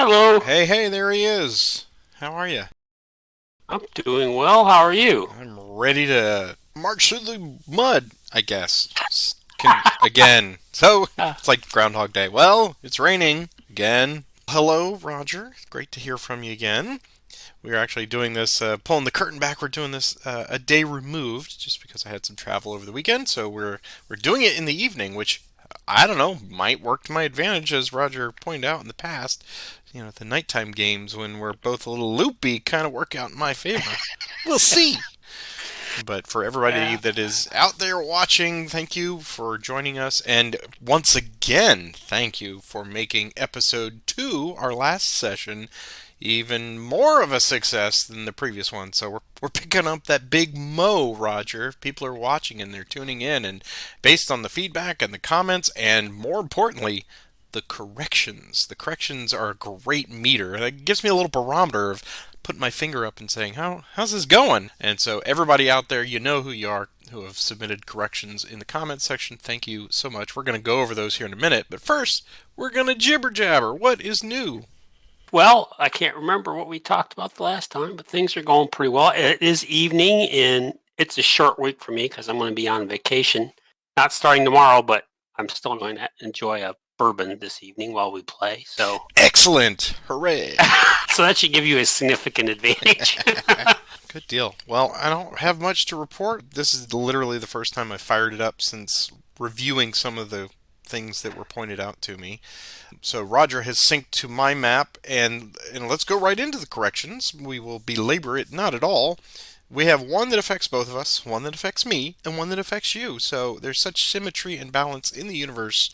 Hello. Hey, there he is. How are you? I'm doing well. How are you? I'm ready to march through the mud, I guess. Again. So, it's like Groundhog Day. Well, it's raining again. Hello, Roger. Great to hear from you again. We are actually doing this, pulling the curtain back. We're doing this a day removed, just because I had some travel over the weekend. So we're doing it in the evening, which I don't know might work to my advantage, as Roger pointed out in the past. The nighttime games when we're both a little loopy kind of work out in my favor. We'll see. But for everybody Yeah. that is out there watching, thank you for joining us. And once again, thank you for making episode 2, our last session, even more of a success than the previous one. So we're picking up that big mo, Roger. People are watching and they're tuning in. And based on the feedback and the comments, and more importantly, the corrections. The corrections are a great meter. It gives me a little barometer of putting my finger up and saying, how's this going? And so everybody out there, you know who you are, who have submitted corrections in the comments section. Thank you so much. We're going to go over those here in a minute. But first, we're going to jibber jabber. What is new? Well, I can't remember what we talked about the last time, but things are going pretty well. It is evening, and it's a short week for me because I'm going to be on vacation. Not starting tomorrow, but I'm still going to enjoy a bourbon this evening while we play. So, Excellent. Hooray. so that should give you a significant advantage. Good deal. Well, I don't have much to report. This is literally the first time I fired it up since reviewing some of the things that were pointed out to me. So Roger has synced to my map, and let's go right into the corrections. We will belabor it not at all. We have one that affects both of us, one that affects me, and one that affects you. So there's such symmetry and balance in the universe.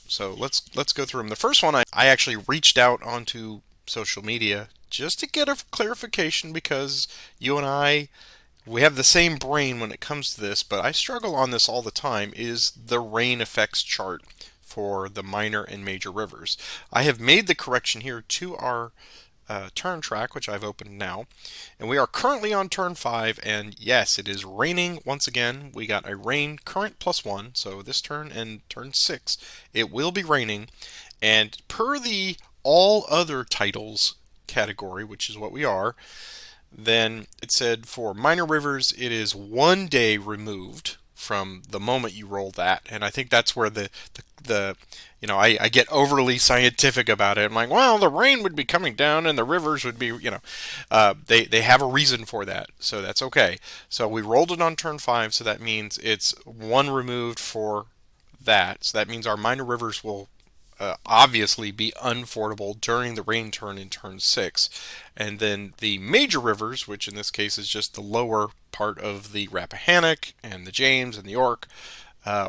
So let's go through them. The first one, I actually reached out onto social media just to get a clarification, because you and I, we have the same brain when it comes to this, but I struggle on this all the time, is the rain effects chart for the minor and major rivers. I have made the correction here to our turn track, which I've opened now, and we are currently on turn 5, and yes, it is raining once again. We got a rain current +1, so this turn and turn 6, it will be raining, and per the all other titles category, which is what we are, then it said for minor rivers, it is 1 day removed from the moment you roll that, and I think that's where the I get overly scientific about it. I'm like, well, the rain would be coming down and the rivers would be, they have a reason for that, so that's okay. So we rolled it on turn 5, so that means it's 1 removed for that. So that means our minor rivers will obviously be unfordable during the rain turn in turn 6. And then the major rivers, which in this case is just the lower part of the Rappahannock and the James and the York,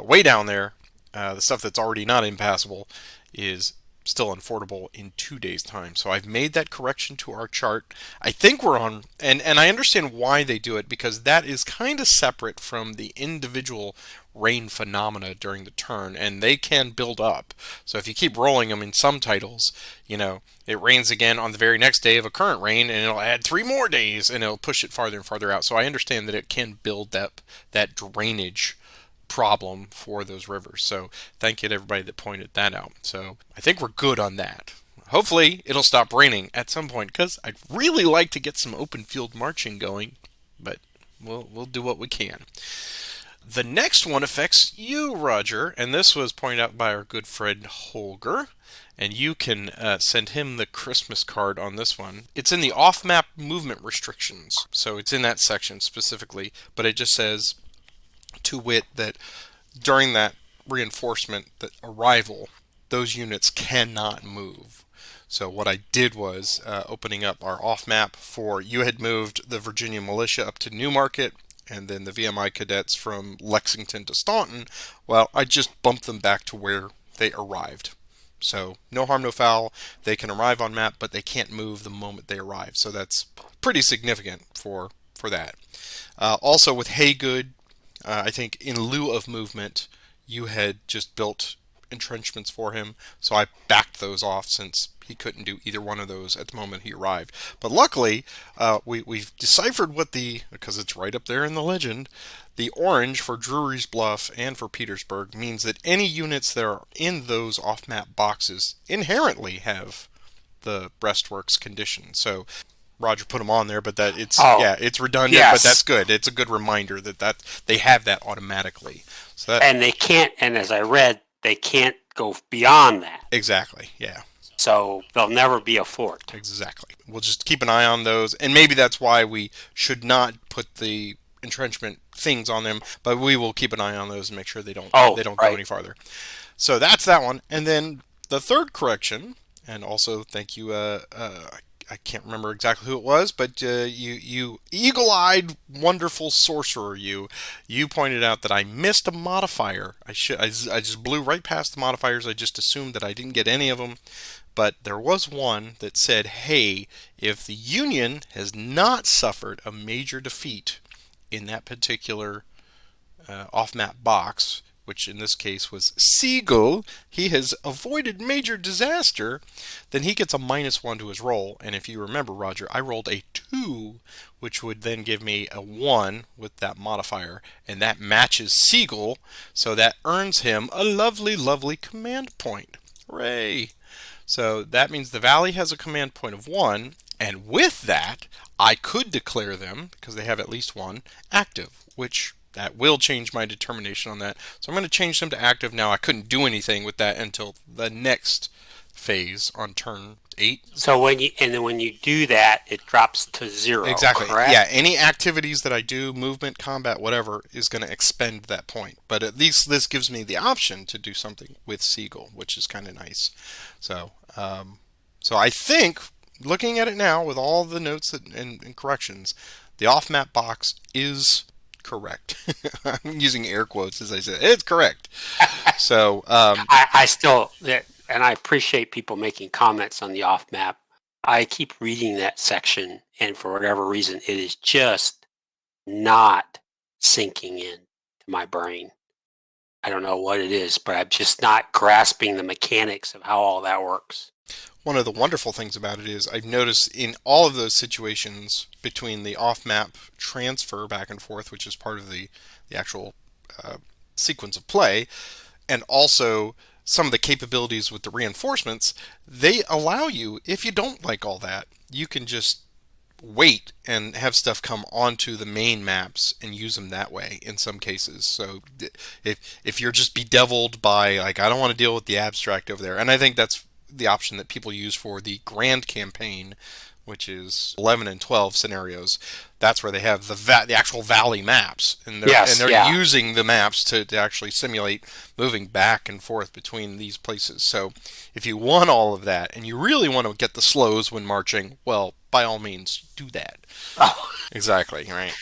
way down there, the stuff that's already not impassable, is still unfordable in 2 days' time. So I've made that correction to our chart. I think we're on, and I understand why they do it, because that is kind of separate from the individual rain phenomena during the turn, and they can build up. So if you keep rolling them in some titles, it rains again on the very next day of a current rain, and it'll add 3 more days, and it'll push it farther and farther out. So I understand that it can build that drainage problem for those rivers. So thank you to everybody that pointed that out. So I think we're good on that. Hopefully it'll stop raining at some point, because I'd really like to get some open field marching going, but we'll do what we can. The next one affects you, Roger, and this was pointed out by our good friend Holger, and you can send him the Christmas card on this one. It's in the off-map movement restrictions, so it's in that section specifically, but it just says, to wit, that during that reinforcement, that arrival, those units cannot move. So what I did was opening up our off-map for, you had moved the Virginia Militia up to Newmarket, and then the VMI cadets from Lexington to Staunton. Well, I just bumped them back to where they arrived. So no harm, no foul. They can arrive on map, but they can't move the moment they arrive. So that's pretty significant for that. Also with Haygood, I think in lieu of movement, you had just built entrenchments for him, so I backed those off since he couldn't do either one of those at the moment he arrived. But luckily, we've deciphered because it's right up there in the legend, the orange for Drury's Bluff and for Petersburg means that any units that are in those off-map boxes inherently have the breastworks condition. So Roger put them on there, but that Oh, it's redundant, but that's yes. good. It's a good reminder that they have that automatically. So that And they can't, and as I read, they can't go beyond that. exactly, yeah. So they'll never be a fort. Exactly. We'll just keep an eye on those, and maybe that's why we should not put the entrenchment things on them, but we will keep an eye on those and make sure Oh, they don't go right. any farther. So that's that one, and then the third correction, and also thank you. I can't remember exactly who it was, but you eagle-eyed, wonderful sorcerer, you pointed out that I missed a modifier. I just blew right past the modifiers. I just assumed that I didn't get any of them. But there was one that said, hey, if the Union has not suffered a major defeat in that particular off-map box, which in this case was Siegel, he has avoided major disaster, then he gets a -1 to his roll. And if you remember, Roger, I rolled a 2, which would then give me a 1 with that modifier. And that matches Siegel, so that earns him a lovely, lovely command point. Hooray! So that means the Valley has a command point of 1, and with that, I could declare them, because they have at least one, active, which that will change my determination on that. So I'm going to change them to active now. I couldn't do anything with that until the next phase on turn 8. So when you do that, it drops to 0, Exactly. correct? Yeah, any activities that I do, movement, combat, whatever, is going to expend that point. But at least this gives me the option to do something with Siegel, which is kind of nice. So, so I think, looking at it now with all the notes and corrections, the off-map box is correct. I'm using air quotes as I said. It's correct. So, I still, and I appreciate people making comments on the off map. I keep reading that section, and for whatever reason, it is just not sinking in to my brain. I don't know what it is, but I'm just not grasping the mechanics of how all that works. one of the wonderful things about it is I've noticed in all of those situations between the off-map transfer back and forth, which is part of the actual sequence of play, and also some of the capabilities with the reinforcements, they allow you, if you don't like all that, you can just wait and have stuff come onto the main maps and use them that way in some cases. So if you're just bedeviled by, like, I don't want to deal with the abstract over there, and I think that's the option that people use for the grand campaign, which is 11 and 12 scenarios. That's where they have the actual valley maps, and Yes, they're yeah. using the maps to actually simulate moving back and forth between these places. So if you want all of that and you really want to get the slows when marching, well, by all means, do that. Oh, Exactly, right.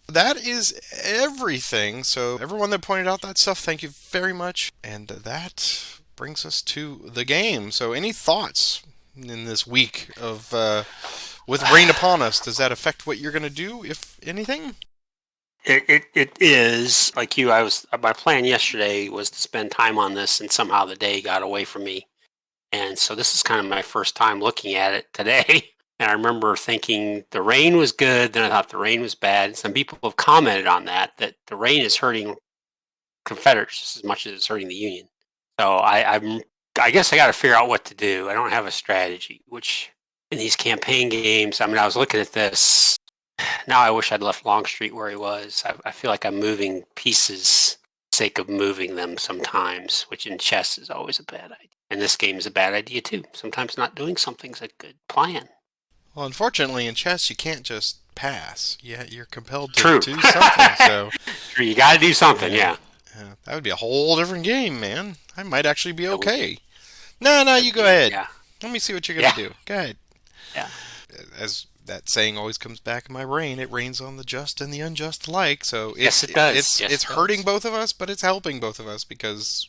That is everything. So everyone that pointed out that stuff, thank you very much. And that brings us to the game. So any thoughts in this week of with rain upon us? Does that affect what you're going to do, if anything? it is like you. My plan yesterday was to spend time on this, and somehow the day got away from me. And so this is kind of my first time looking at it today. And I remember thinking the rain was good. Then I thought the rain was bad. Some people have commented on that the rain is hurting Confederates just as much as it's hurting the Union. So I guess I got to figure out what to do. I don't have a strategy, which in these campaign games, I mean, I was looking at this. Now I wish I'd left Longstreet where he was. I feel like I'm moving pieces for the sake of moving them sometimes, which in chess is always a bad idea. And this game is a bad idea too. Sometimes not doing something's a good plan. Well, unfortunately, in chess, you can't just pass. Yeah, you're compelled to True. do something. So, True. You got to do something. yeah, Yeah. that would be a whole different game, man. I might actually be It would okay. No, no, you go be. ahead. Yeah. Let me see what you're gonna Yeah. do. Go ahead. Yeah. As that saying always comes back in my brain, it rains on the just and the unjust alike. So Yes, it does. Yes, it's it hurting does. both of us, but it's helping both of us because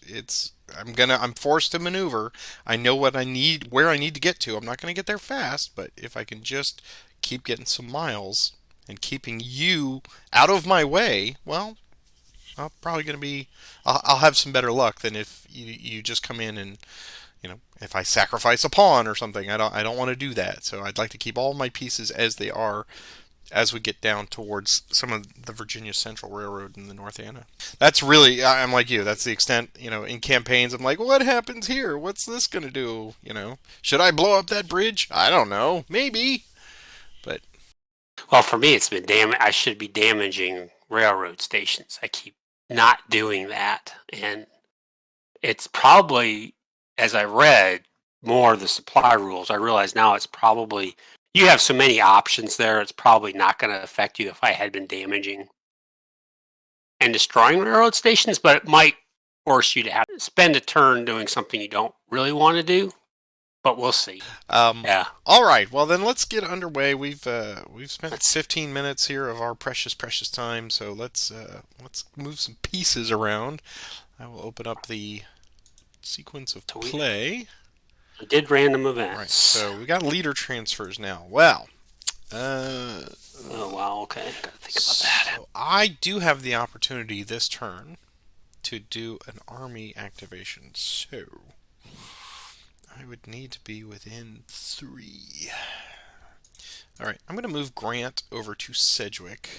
I'm forced to maneuver. I know what I need, where I need to get to. I'm not gonna get there fast, but if I can just keep getting some miles and keeping you out of my way, well, I'm probably gonna be. I'll have some better luck than if you just come in and if I sacrifice a pawn or something. I don't want to do that. So I'd like to keep all my pieces as they are as we get down towards some of the Virginia Central Railroad in the North Anna. That's really, I'm like you, that's the extent, in campaigns, I'm like, what happens here? What's this going to do? Should I blow up that bridge? I don't know. Maybe. But Well, for me, it's been I should be damaging railroad stations. I keep not doing that. And it's probably, as I read more of the supply rules, I realize now it's probably, you have so many options there, it's probably not going to affect you if I had been damaging and destroying railroad stations, but it might force you to have to spend a turn doing something you don't really want to do. But we'll see. Yeah. all right. Well, then let's get underway. We've spent 15 minutes here of our precious time. So let's move some pieces around. I will open up the sequence of play. We did random All right. events. So we got leader transfers now. Well. Oh wow. Okay. Gotta think about that. So I do have the opportunity this turn to do an army activation. So I would need to be within 3. Alright, I'm going to move Grant over to Sedgwick.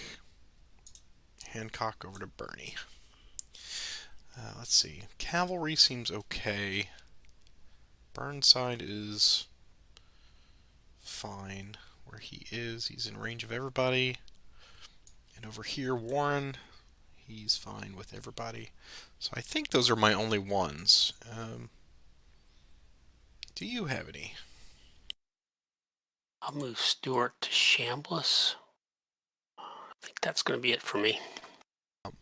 Hancock over to Birney. Let's see. Cavalry seems okay. Burnside is fine where he is. He's in range of everybody. And over here, Warren, he's fine with everybody. So I think those are my only ones. Do you have any? I'll move Stewart to Chambliss. I think that's going to be it for me.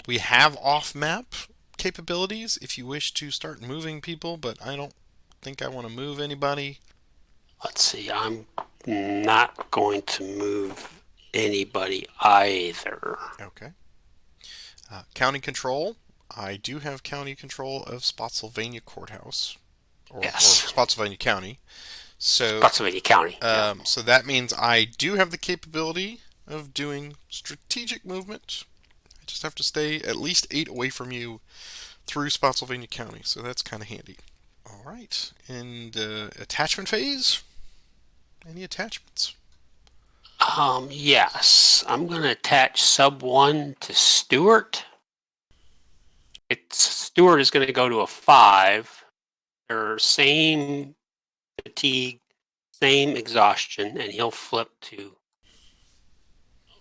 We have off-map capabilities if you wish to start moving people, but I don't think I want to move anybody. Let's see. I'm not going to move anybody either. Okay. County control. I do have county control of Spotsylvania Courthouse. Or Spotsylvania County. So Spotsylvania County. So that means I do have the capability of doing strategic movement. I just have to stay at least 8 away from you through Spotsylvania County, so that's kind of handy. All right, and attachment phase. Any attachments? Yes, I'm going to attach sub 1 to Stewart. Stewart is going to go to a 5. They're same fatigue, same exhaustion, and he'll flip to.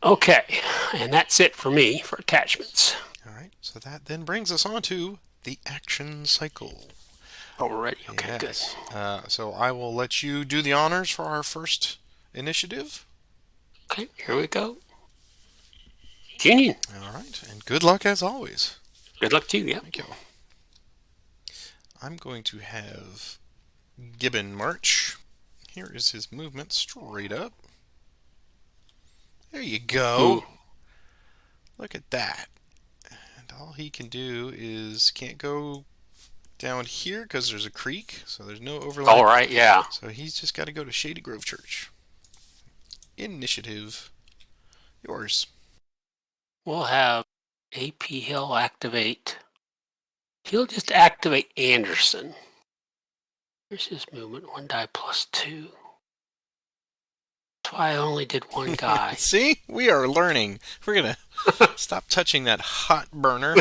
Okay, and that's it for me for attachments. All right, so that then brings us on to the action cycle. Already, okay, yes. Good. So I will let you do the honors for our first initiative. Okay, here we go. Union. All right, and good luck as always. Good luck to you, yeah. Thank you. I'm going to have Gibbon march. Here is his movement straight up. There you go. Look at that. And all he can do is can't go down here because there's a creek, so there's no overlap. All right, yeah. So he's just got to go to Shady Grove Church. Initiative. Yours. We'll have AP Hill activate. He'll just activate Anderson. Here's his movement. 1 die plus 2. That's why I only did 1 guy. See? We are learning. We're going to stop touching that hot burner.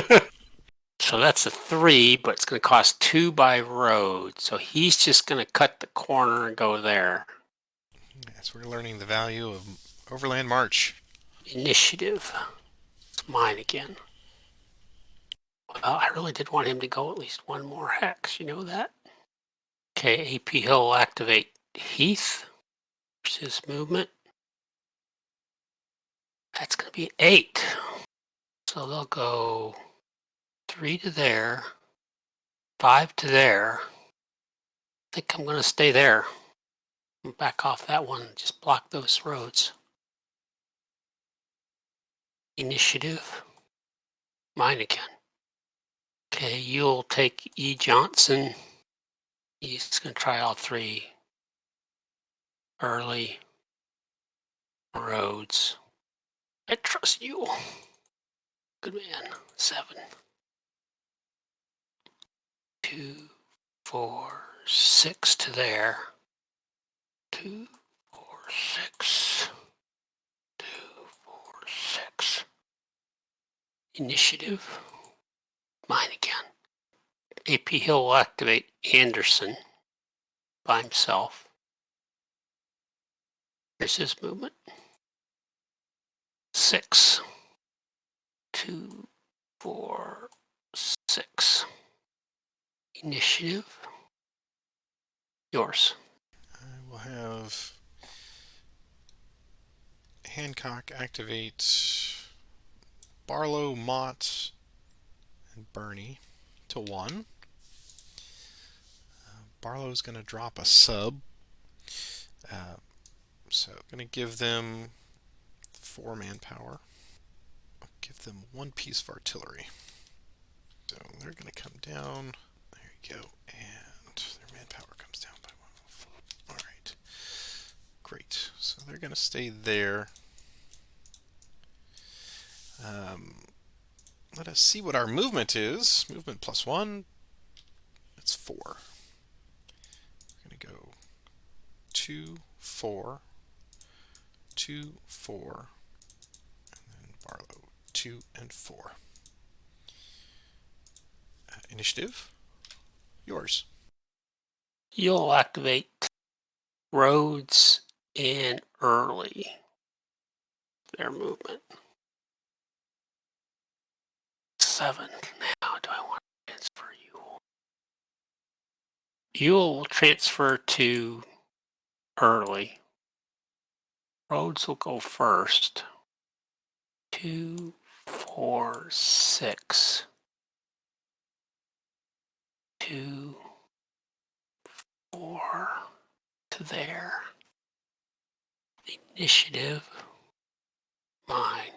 So that's a 3, but it's going to cost 2 by road. So he's just going to cut the corner and go there. Yes, we're learning the value of Overland March. Initiative. It's mine again. Well, I really did want him to go at least 1 more hex. You know that? Okay, AP Hill will activate Heath. Here's his movement. That's going to be 8. So they'll go 3 to there, 5 to there. I think I'm going to stay there. Back off that one. Just block those roads. Initiative. Mine again. Okay, you'll take E. Johnson. He's going to try all 3 early roads. I trust you. Good man. 7. 2, 4, 6 to there. 2, 4, 6. 2, Initiative. Mine again. AP Hill will activate Anderson by himself. Here's his movement. 6, 2, 4, 6. Initiative. Yours. I will have Hancock activate Barlow, Mott, and Bernie to 1. Barlow's going to drop a sub. So I'm going to give them 4 manpower. I'll give them 1 piece of artillery. So they're going to come down. There you go. And their manpower comes down by 1. Alright. Great. So they're going to stay there. Let us see what our movement is. Movement +1. It's 4. We're going to go 2, 4, 2, 4, and then Barlow 2 and 4. Initiative, yours. You'll activate Rhodes and Early. Their movement. 7. Now, do I want to transfer Ewell? Ewell will transfer to Early. Rhodes will go first. 2, 4, 6. 2, 4 to there. Initiative. Mine.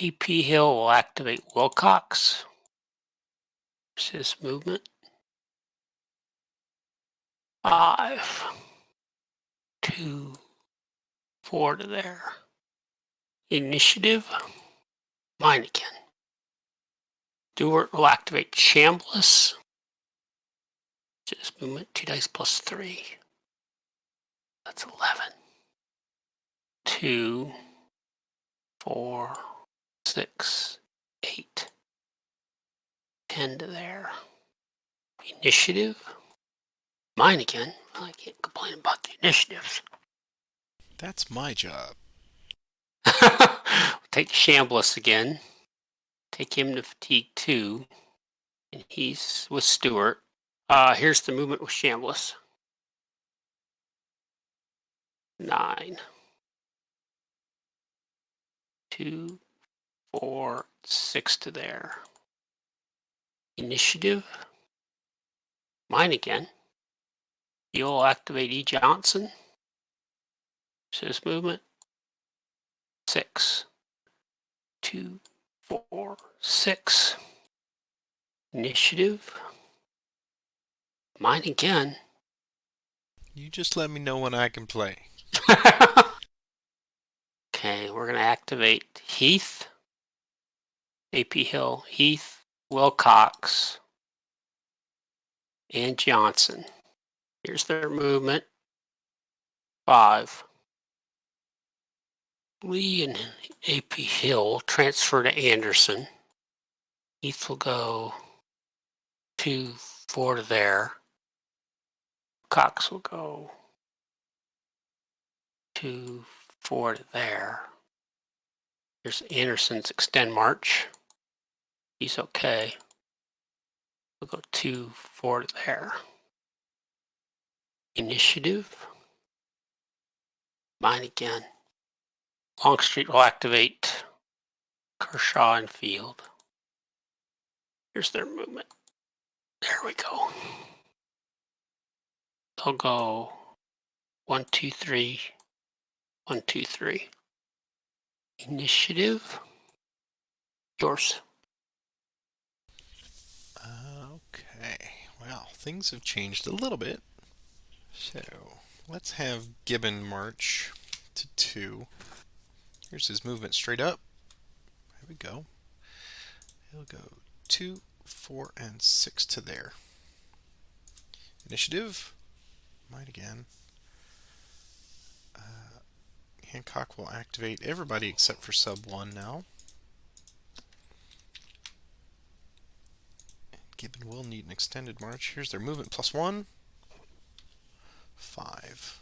AP Hill will activate Wilcox. Here's his movement. 5, 2, 4 to there. Initiative. Mine again. Stewart will activate Chambliss. His movement, 2 dice +3. That's 11. 2, 4, 6, 8. 10 to there. Initiative. Mine again. Well, I can't complain about the initiatives. That's my job. Take Chambliss again. Take him to fatigue 2. And he's with Stewart. Here's the movement with Chambliss. 9. 2, 4, 6 to there. Initiative. Mine again. You'll activate E. Johnson. His movement. 6, 2, 4, 6. Initiative. Mine again. You just let me know when I can play. Okay, we're going to activate Heath, AP Hill, Heath, Wilcox, and Johnson. Here's their movement. 5. Lee and AP Hill transfer to Anderson. Heath will go 2, 4 to there. Cox will go 2, 4 to there. Here's Anderson's extend march. He's okay. We'll go 2, 4 to there. Initiative. Mine again. Longstreet will activate Kershaw and Field. Here's their movement. There we go. They'll go 1, 2, 3, 1, 2, 3. Initiative. Yours. Okay. Well, things have changed a little bit. So, let's have Gibbon march to 2. Here's his movement straight up. There we go. He'll go 2, 4, and 6 to there. Initiative. Mine again. Hancock will activate everybody except for sub 1 now. Gibbon will need an extended march. Here's their movement +1. 5.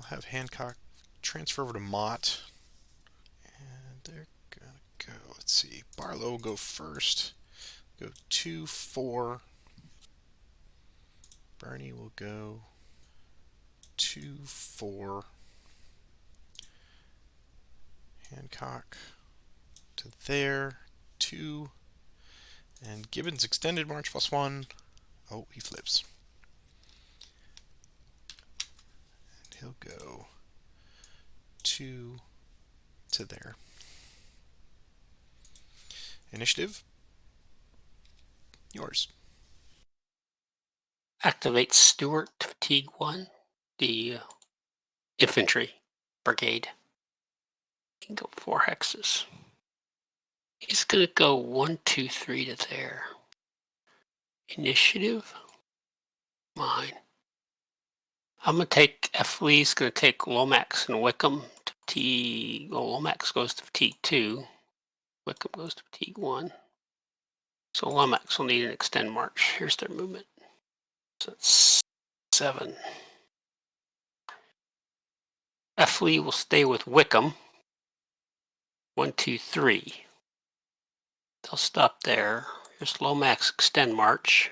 I'll have Hancock transfer over to Mott. And they're going to go, let's see, Barlow will go first. Go 2, 4. Bernie will go 2, 4. Hancock to there, 2. And Gibbon's extended march +1. Oh, he flips. And he'll go 2 to there. Initiative, yours. Activate Stewart to fatigue 1, the infantry brigade. He can go 4 hexes. He's going to go 1, 2, 3 to there. Initiative, mine. I'm going to take, F. Lee's going to take Lomax and Wickham to fatigue. Well, Lomax goes to fatigue 2. Wickham goes to fatigue 1. So Lomax will need an extend march. Here's their movement. So it's 7. F. Lee will stay with Wickham. 1, 2, 3. They'll stop there. Here's Lomax extend march.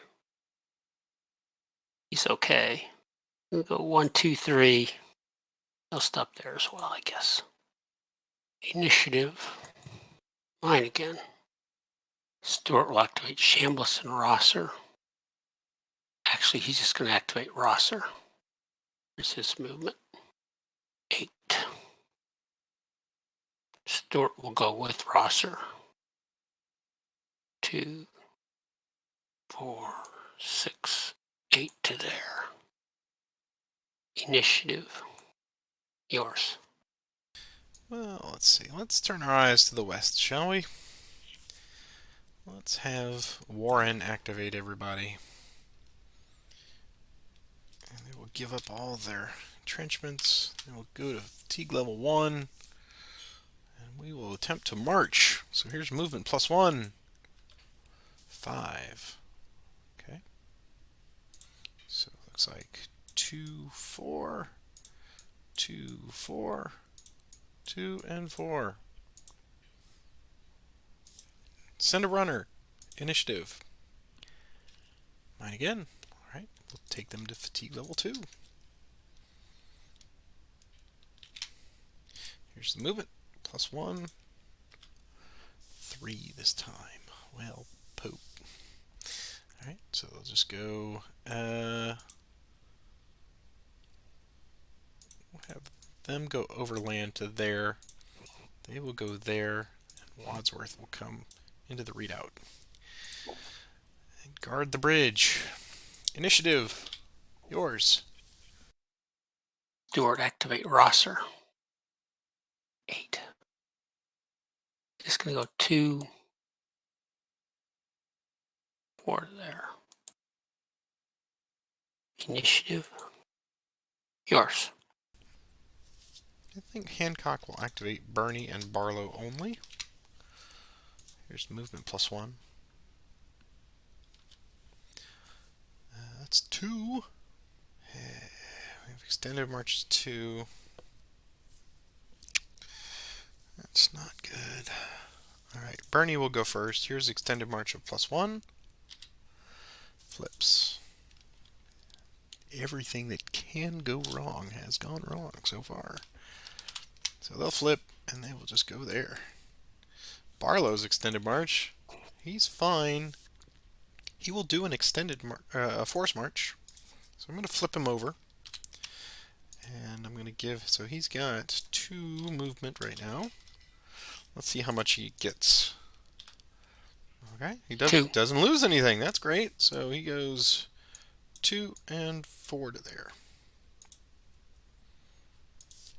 He's okay. We'll go 1, 2, 3. They'll stop there as well, I guess. Initiative. Mine again. Stewart will activate Chambliss and Rosser. Actually, he's just going to activate Rosser. Here's his movement. 8. Stewart will go with Rosser. 2, 4, 6, 8 to there. Initiative. Yours. Well, let's see. Let's turn our eyes to the west, shall we? Let's have Warren activate everybody. And they will give up all their entrenchments. They will go to fatigue level 1. And we will attempt to march. So here's movement +1. 5. Okay. So it looks like 2, 4. 2, 4. 2 and 4. Send a runner. Initiative. Mine again. Alright, we'll take them to fatigue level 2. Here's the movement. +1. 3 this time. Well, Pope. Alright, so they'll just go, we'll have them go overland to there. They will go there, and Wadsworth will come into the redoubt. And guard the bridge. Initiative. Yours. Stewart activate Rosser. 8. Just going to go 2, 4 there. Initiative. Yours. I think Hancock will activate Bernie and Barlow only. Here's movement +1. That's 2. We have extended marches 2. That's not good. Alright, Bernie will go first. Here's extended march of +1. Flips. Everything that can go wrong has gone wrong so far. So they'll flip, and they will just go there. Barlow's extended march. He's fine. He will do an extended force march. So I'm going to flip him over. And I'm going to give... So he's got 2 movement right now. Let's see how much he gets. Okay, he doesn't lose anything. That's great. So he goes 2 and 4 to there.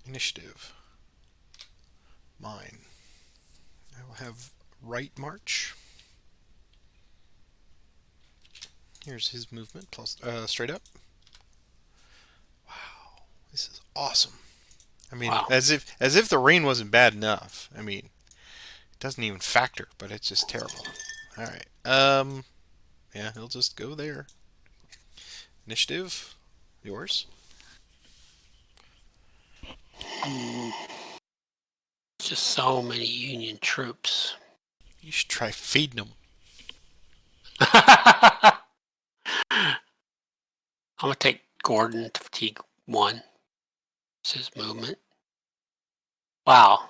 Initiative. Mine. I will have right march. Here's his movement plus straight up. Wow, this is awesome. I mean, Wow. as if the rain wasn't bad enough. I mean, it doesn't even factor, but it's just terrible. All right. Yeah, he'll just go there. Initiative, yours. Just so many Union troops. You should try feeding them. I'm gonna take Gordon to fatigue 1. It's his movement. Wow.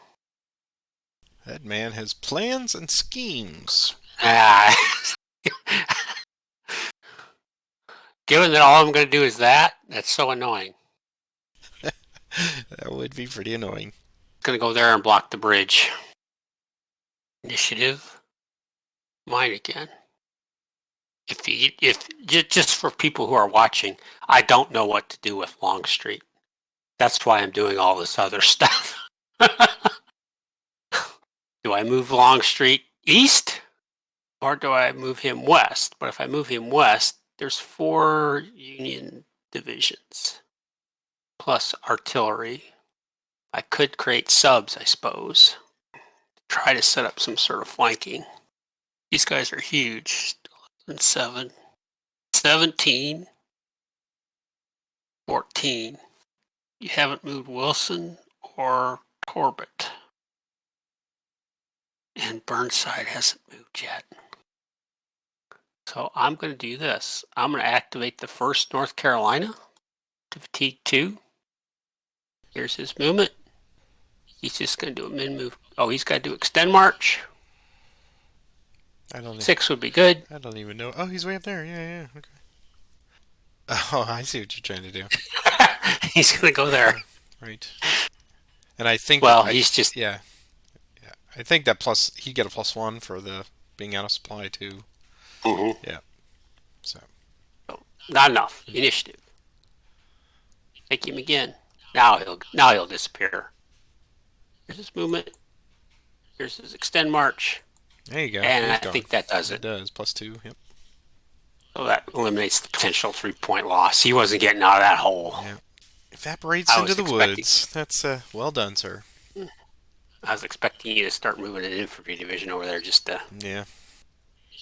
That man has plans and schemes. Ah. Given that all I'm gonna do is that's so annoying. That would be pretty annoying. Gonna go there and block the bridge. Initiative. Mine again. If just for people who are watching, I don't know what to do with Longstreet. That's why I'm doing all this other stuff. Do I move Longstreet east or do I move him west? But if I move him west, there's 4 Union divisions plus artillery. I could create subs, I suppose. Try to set up some sort of flanking. These guys are huge. 7, 17, 14. You haven't moved Wilson or Corbett. And Burnside hasn't moved yet. So I'm going to do this. I'm going to activate the 1st North Carolina to fatigue 2. Here's his movement. He's just going to do a min move. Oh, he's got to do extend march. I don't. 6 would be good. I don't even know. Oh, he's way up there. Yeah. Okay. Oh, I see what you're trying to do. He's going to go there. Right. And I think. Well, he's just. Yeah. I think that plus he get a +1 for the being out of supply too. Mm-hmm. Yeah. So. Not enough. Initiative. Take him again. Now he'll disappear. Here's his movement. Here's his extend march. There you go. And He's I gone. think that does It it. does +2. Yep. So that eliminates the potential 3-point loss. He wasn't getting out of that hole. Yeah. Evaporates into the woods. That's well done, sir. I was expecting you to start moving an infantry division over there just to. Yeah.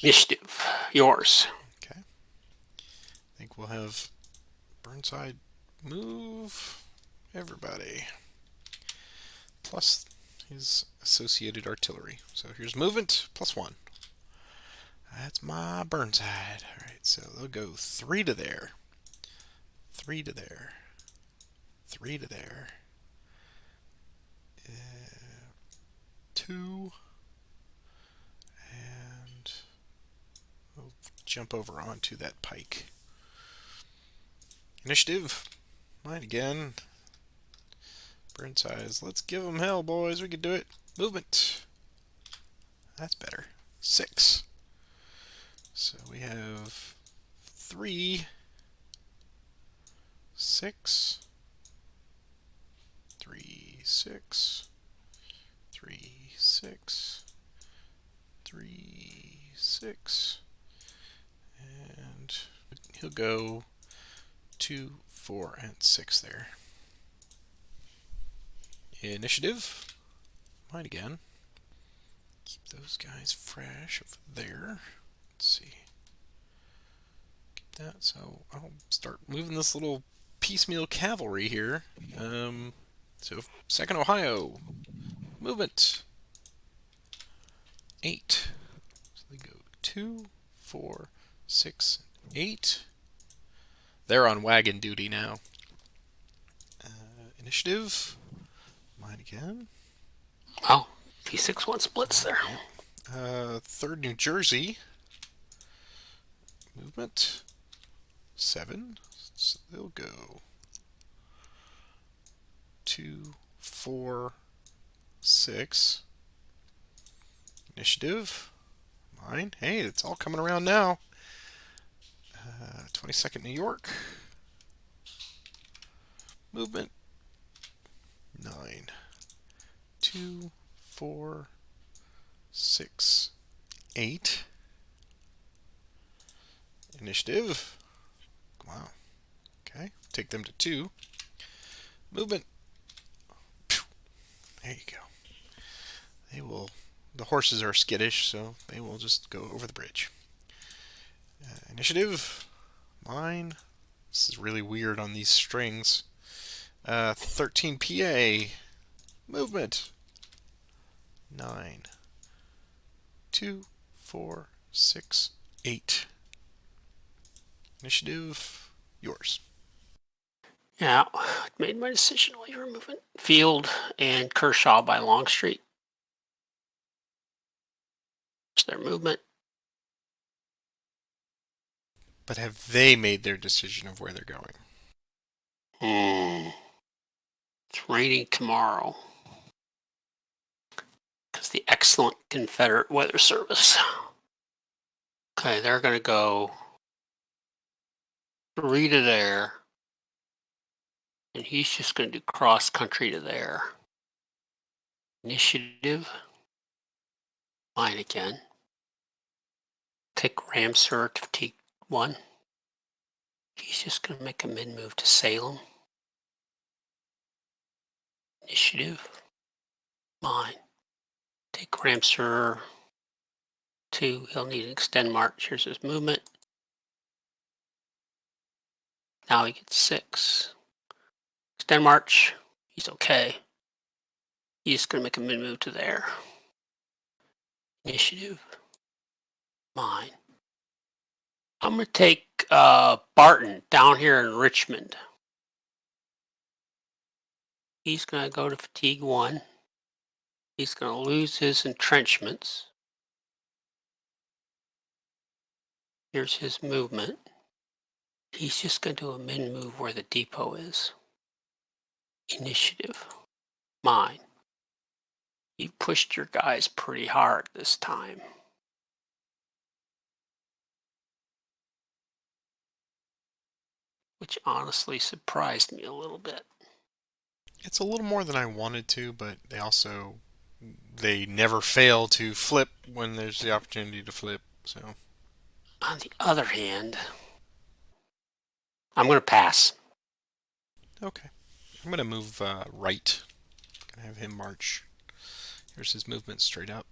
Initiative. Yours. Okay. I think we'll have Burnside move everybody. Plus his associated artillery. So here's movement +1. That's my Burnside. Alright, so they'll go 3 to there. 3 to there. 3 to there. 2. And we'll jump over onto that pike. Initiative. Mine again. Burnsides. Let's give them hell, boys. We can do it. Movement. That's better. 6. So we have 3, 6, 3, 6, 3, 6, 3, 6, and he'll go 2, 4, and 6 there. Initiative. Mine again. Keep those guys fresh over there. Let's see. Keep that. So I'll start moving this little piecemeal cavalry here. So 2nd Ohio. Movement. 8. So they go 2, 4, 6, 8. They're on wagon duty now. Initiative. Mine again. Well, P6-1 splits there. 3rd New Jersey. Movement. 7. So they'll go 2, 4, 6. Initiative. Mine. Hey, it's all coming around now. 22nd New York. Movement. 9. 2, 4, 6, 8. Initiative. Wow. Okay. Take them to 2. Movement. There you go. They will. The horses are skittish, so they will just go over the bridge. Initiative. Mine. This is really weird on these strings. 13 PA. Movement. 9, 2, 4, 6, 8. Initiative. Yours. Yeah, I made my decision while you were moving. Field and Kershaw by Longstreet. It's their movement. But have they made their decision of where they're going? It's raining tomorrow. Because the excellent Confederate Weather Service. Okay, they're going to go 3 to there. And he's just going to do cross country to there. Initiative. Mine again. Take Ramsur to fatigue 1. He's just going to make a mid-move to Salem. Initiative. Mine. Take Ramsur 2. He'll need an extend march. Here's his movement. Now he gets 6. Extend march. He's okay. He's just going to make a mid-move to there. Initiative. Mine. I'm going to take Barton down here in Richmond. He's going to go to fatigue 1. He's going to lose his entrenchments. Here's his movement. He's just going to do a mid-move where the depot is. Initiative. Mine. You pushed your guys pretty hard this time. Which honestly surprised me a little bit. It's a little more than I wanted to, but they never fail to flip when there's the opportunity to flip. So On the other hand, I'm going to pass. okay, I'm gonna move right. Gonna have him march. Here's his movement straight up.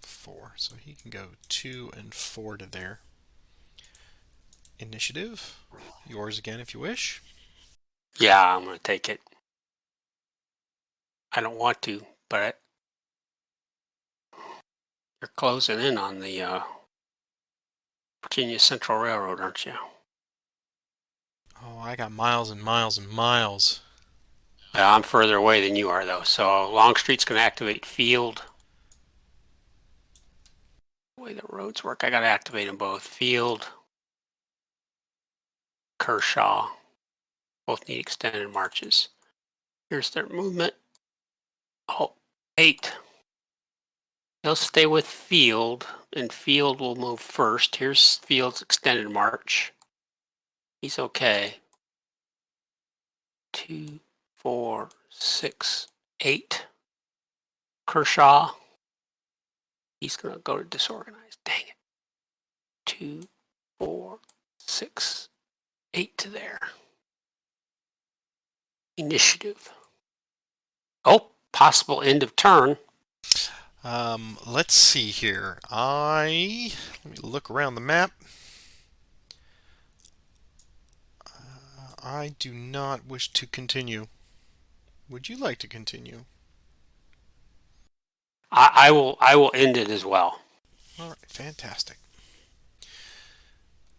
4, so he can go 2 and 4 to there. Initiative. Yours again if you wish. Yeah, I'm going to take it. I don't want to, but you're closing in on the Virginia Central Railroad, aren't you? Oh, I got miles and miles and miles. Yeah, I'm further away than you are, though. So Longstreet's going to activate field. The way the roads work, I got to activate them both. Field, Kershaw, both need extended marches. Here's their movement. Oh, 8. They'll stay with field, and field will move first. Here's field's extended march. He's okay. 2, 4, 6, 8. Kershaw. He's going to go to disorganized. Dang it. 2, 4, 6, 8 to there. Initiative. Oh, possible end of turn. Let's see here. Let me look around the map. I do not wish to continue. Would you like to continue? I will end it as well. All right, fantastic.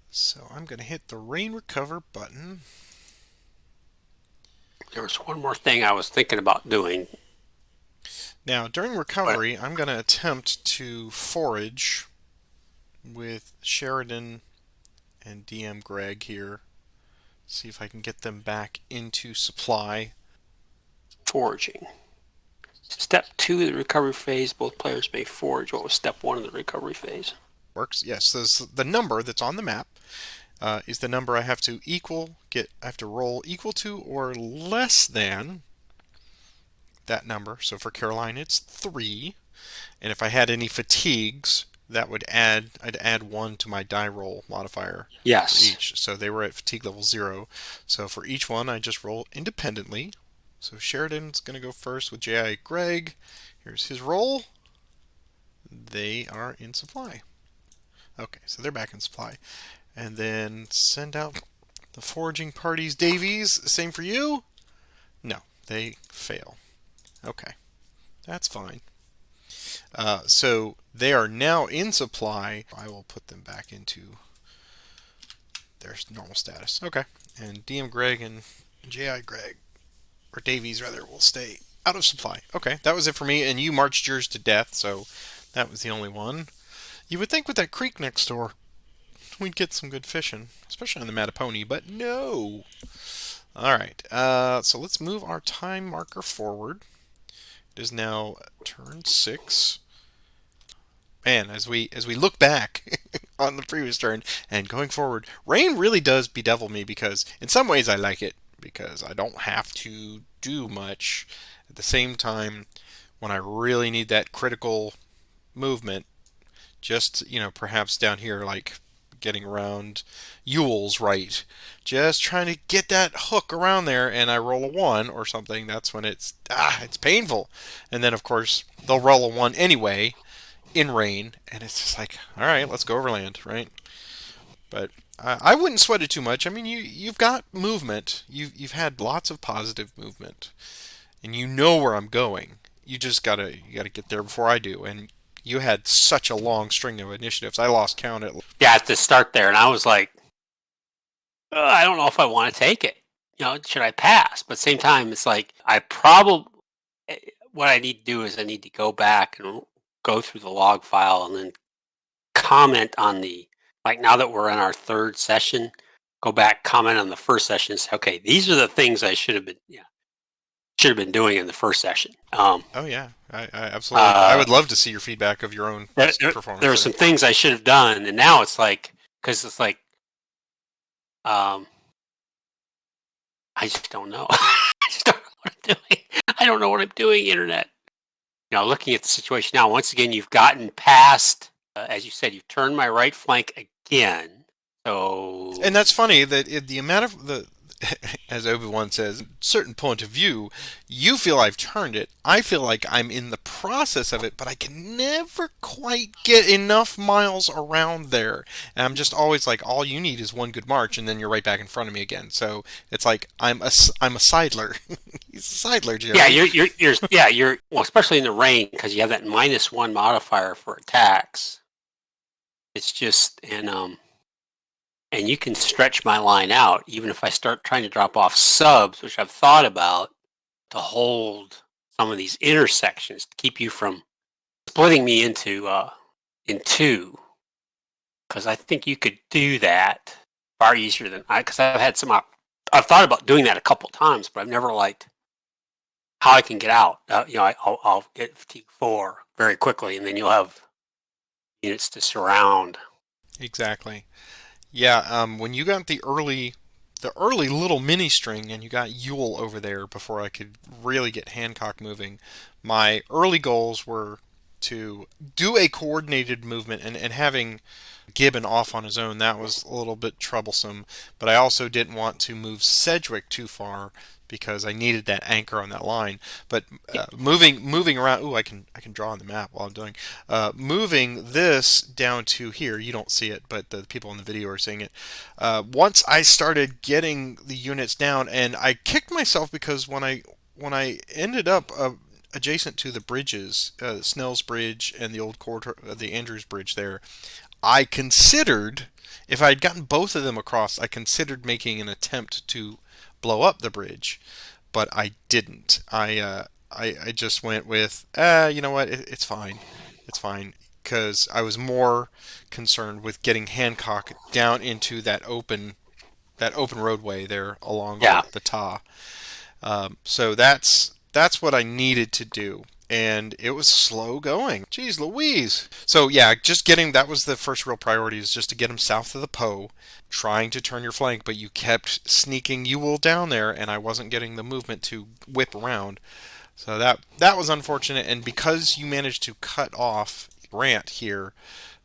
So I'm going to hit the rain recover button. There was one more thing I was thinking about doing. Now, during recovery, I'm going to attempt to forage with Sheridan and DM Greg here. See if I can get them back into supply. Foraging. Step 2 of the recovery phase, both players may forage. What was step 1 of the recovery phase? Works. Yes, the number that's on the map is the number I have to roll equal to or less than that number. So for Caroline, it's 3. And if I had any fatigues, I'd add 1 to my die roll modifier for Yes. each. So they were at fatigue level 0. So for each one, I just roll independently. So Sheridan's going to go first with J.I. Greg. Here's his roll. They are in supply. Okay, so they're back in supply. And then send out the foraging parties. Davies, same for you? No, they fail. Okay, that's fine. So they are now in supply. I will put them back into their normal status. Okay. And DM Greg and JI Greg, or Davies rather, will stay out of supply. Okay, that was it for me. And you marched yours to death, so that was the only one. You would think with that creek next door, we'd get some good fishing, especially on the Mattapony, but no. All right, so let's move our time marker forward. It is now turn 6. Man, as we look back on the previous turn and going forward, rain really does bedevil me because in some ways I like it because I don't have to do much. At the same time, when I really need that critical movement, just perhaps down here like getting around Yule's right, just trying to get that hook around there, and I roll a 1 or something. That's when it's painful, and then of course they'll roll a 1 anyway in rain, and it's just like, all right, let's go overland, right? But I wouldn't sweat it too much. I mean, you've got movement. You've had lots of positive movement, and you know where I'm going. You gotta get there before I do. And you had such a long string of initiatives. I lost count at. Yeah, at the start there, and I was like, I don't know if I want to take it. Should I pass? But same time, it's like I probably what I need to do is I need to go back and go through the log file and then comment on the like now that we're in our third session, go back, comment on the first session and say, okay, these are the things I should have been doing in the first session. Oh yeah, I absolutely. I would love to see your feedback of your own performance. There were some things I should have done, and now it's like because it's like, I just don't know. I just don't know what I'm doing. I don't know what I'm doing. Internet. Looking at the situation now, once again, you've gotten past, as you said, you've turned my right flank again. So, and that's funny that the amount of the, as Obi-Wan says, certain point of view, you feel I've turned it. I feel like I'm in the process of it, but I can never quite get enough miles around there. And I'm just always like, all you need is one good march, and then you're right back in front of me again. So it's like I'm a sidler. He's a sidler, Jerry. Yeah, you're well, especially in the rain because you have that -1 modifier for attacks. It's just and you can stretch my line out even if I start trying to drop off subs, which I've thought about to hold some of these intersections to keep you from splitting me into in two. Because I think you could do that far easier than because I've had I've thought about doing that a couple times, but I've never liked how I can get out. I'll get fatigue 4 very quickly, and then you'll have units to surround. Exactly. Yeah, when you got the early little mini string, and you got Yule over there before I could really get Hancock moving, my early goals were to do a coordinated movement, and having Gibbon off on his own, that was a little bit troublesome. But I also didn't want to move Sedgwick too far because I needed that anchor on that line. But moving around, I can draw on the map while I'm doing. Moving this down to here, you don't see it, but the people in the video are seeing it. Once I started getting the units down, and I kicked myself because when I ended up adjacent to the bridges, Snell's Bridge and the old quarter, the Andrews Bridge there, I considered, if I had gotten both of them across, I considered making an attempt to blow up the bridge, but I didn't. I just went with, you know what, it's fine. It's fine. Because I was more concerned with getting Hancock down into that open roadway there along Yeah. the Ta. So that's what I needed to do, and it was slow going. Jeez Louise. So yeah, that was the first real priority, is just to get him south of the Po, trying to turn your flank, but you kept sneaking Ewell down there, and I wasn't getting the movement to whip around. So that was unfortunate, and because you managed to cut off Grant here,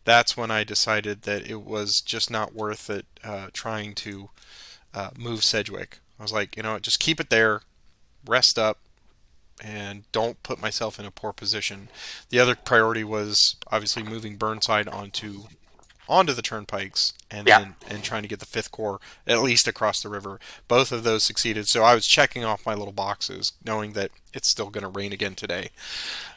that's when I decided that it was just not worth it trying to move Sedgwick. I was like, just keep it there, rest up, and don't put myself in a poor position. The other priority was obviously moving Burnside onto onto the turnpikes, and Yeah. then and trying to get the Fifth Corps at least across the river. Both of those succeeded. So I was checking off my little boxes, knowing that it's still going to rain again today.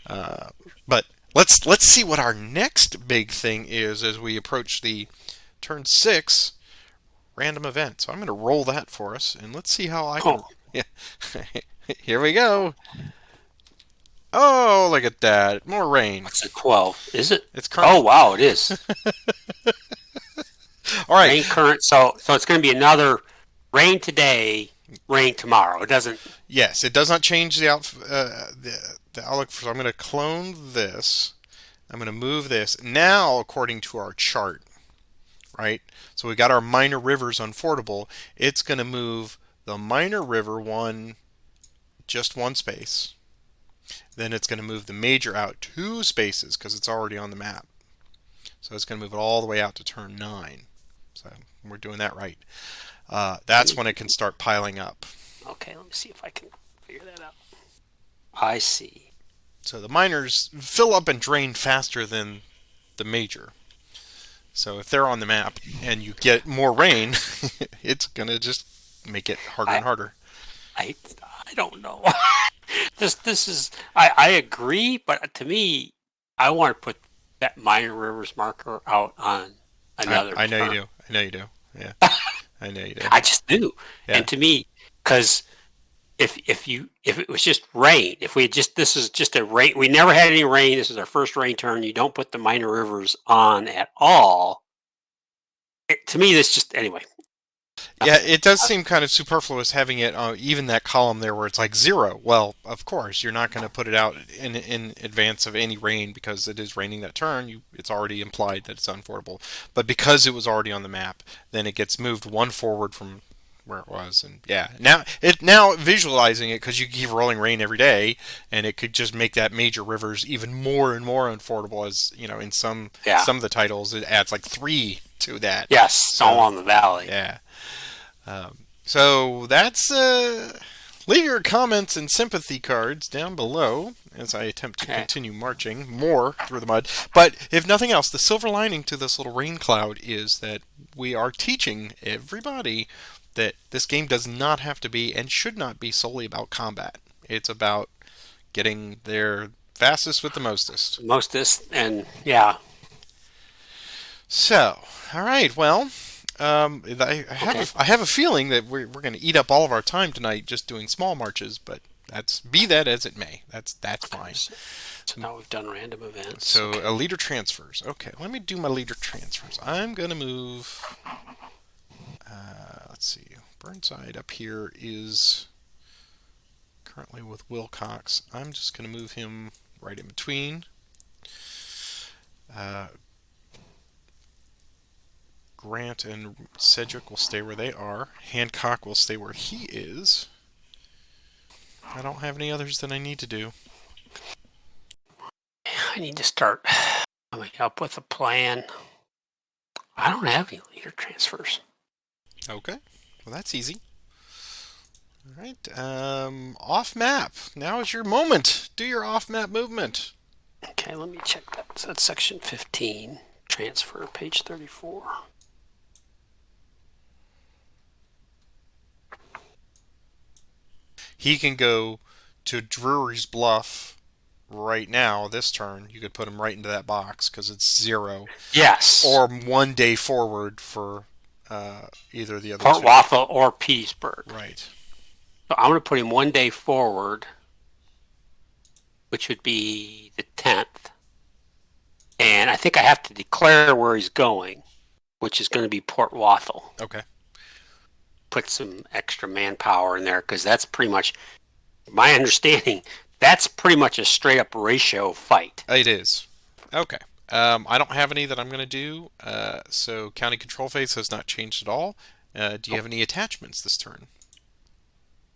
But let's see what our next big thing is as we approach the turn 6 random event. So I'm going to roll that for us, and let's see how I can. Oh, Yeah, here we go. Oh, look at that! More rain. what's a 12? Is it? It's Oh, current. wow, it is. All right. Rain current. So it's going to be another rain today, rain tomorrow. It doesn't. Yes, it does not change the outlook. So I'm going to clone this. I'm going to move this now according to our chart, right? So we got our minor rivers unfordable. It's going to move the minor river just one space. Then it's going to move the major out 2 spaces because it's already on the map. So it's going to move it all the way out to turn 9. So we're doing that right. That's when it can start piling up. Okay, let me see if I can figure that out. I see. So the minors fill up and drain faster than the major. So if they're on the map and you get more rain, it's going to just make it harder and harder. I don't know. This is I agree, but to me, I want to put that minor rivers marker out on another. I know turn. you do. I know you do. Yeah. I know you do. I just do. Yeah. And to me, because if it was just rain, if we had just this is just a rain, we never had any rain. This is our first rain turn. You don't put the minor rivers on at all. To me, this just anyway. Yeah, it does seem kind of superfluous having it even that column there where it's like 0. Well, of course, you're not going to put it out in advance of any rain because it is raining that turn. It's already implied that it's unfordable. But because it was already on the map, then it gets moved 1 forward from where it was. And yeah, now visualizing it because you keep rolling rain every day, and it could just make that major rivers even more and more unfordable. As you know, in some of the titles, it adds like 3 to that. Yes, So, all on the valley. Yeah. So that's leave your comments and sympathy cards down below as I attempt to continue marching more through the mud. But if nothing else, the silver lining to this little rain cloud is that we are teaching everybody that this game does not have to be and should not be solely about combat. It's about getting there fastest with the mostest. And yeah. So, all right, well. I have a feeling that we're going to eat up all of our time tonight just doing small marches, but be that as it may. That's fine. So now we've done random events. So leader transfers. Okay, let me do my leader transfers. I'm going to move. Let's see. Burnside up here is currently with Wilcox. I'm just going to move him right in between. Grant and Cedric will stay where they are. Hancock will stay where he is. I don't have any others that I need to do. I need to start coming up with a plan. I don't have any leader transfers. Okay. Well, that's easy. All right. Off map. Now is your moment. Do your off map movement. Okay, let me check that. So that's section 15. Transfer, page 34. He can go to Drury's Bluff right now, this turn. You could put him right into that box because it's 0. Yes. Or 1 day forward for either of the other Port 2. Waffle or Petersburg. Right. So I'm going to put him 1 day forward, which would be the 10th. And I think I have to declare where he's going, which is going to be Port Wathel. Okay. Put some extra manpower in there because that's pretty much, my understanding, that's pretty much a straight up ratio fight. It is. Okay. I don't have any that I'm going to do. So county control phase has not changed at all. Do you have any attachments this turn?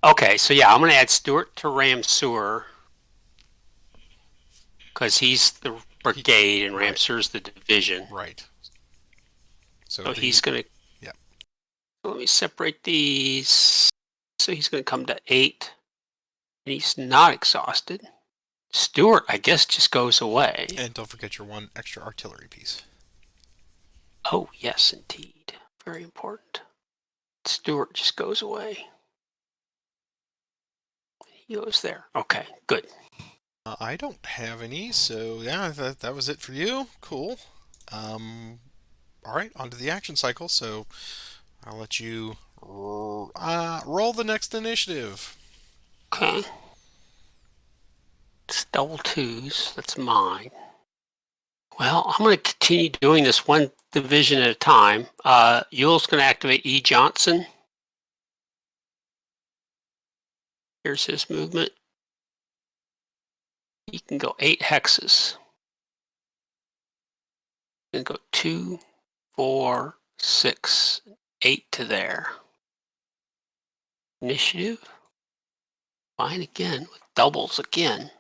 Okay, so yeah, I'm going to add Stewart to Ramseur because he's the brigade and Ramseur's the division. Right. So he's going to. Yeah. Let me separate these. So he's going to come to 8. And he's not exhausted. Stewart, I guess, just goes away. And don't forget your 1 extra artillery piece. Oh, yes, indeed. Very important. Stewart just goes away. He goes there. Okay, good. I don't have any, so yeah, that was it for you. Cool. All right, on to the action cycle. So I'll let you roll the next initiative. Okay. It's double twos. That's mine. Well, I'm going to continue doing this one division at a time. Yule's going to activate E. Johnson. Here's his movement. He can go 8 hexes. And go 2, 4, 6, 8 to there. Initiative. Fine again with doubles again.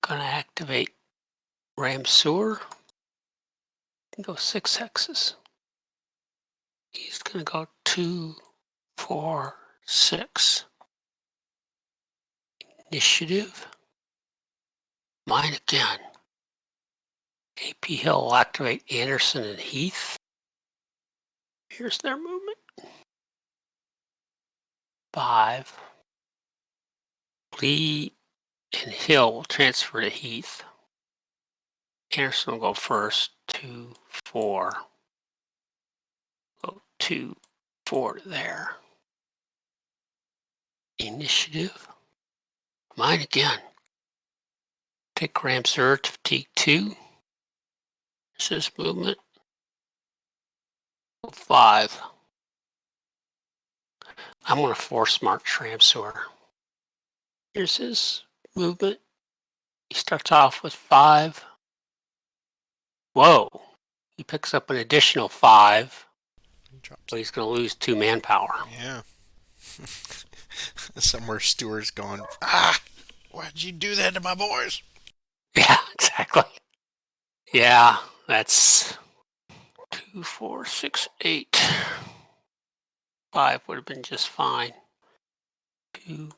Gonna activate Ram Sewer. Can go 6 hexes. He's gonna go 2, 4, 6. Initiative. Mine again. AP Hill will activate Anderson and Heath. Here's their movement. 5. Lee and Hill will transfer to Heath. Anderson will go first. 2, 4. Go 2, 4 to there. Initiative. Mine again. Take Ramsur to fatigue 2. This is movement. 5. I'm going to force march Ramsur. Here's his movement. He starts off with 5. Whoa. He picks up an additional 5. So he's going to lose 2 manpower. Yeah. Somewhere Stewart's going, why'd you do that to my boys? Yeah, exactly. Yeah, that's 2, 4, 6, 8. 5 would have been just fine. 2,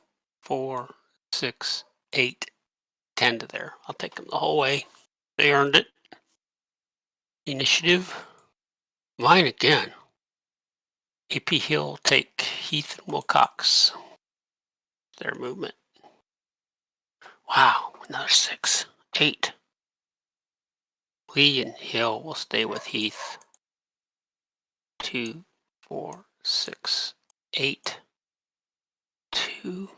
4, 6, 8, 10 to there. I'll take them the whole way. They earned it. Initiative. Mine again. AP Hill take Heath and Wilcox. Their movement. Wow, another 6, 8. Lee and Hill will stay with Heath. 2, 4, 6, 8. 2,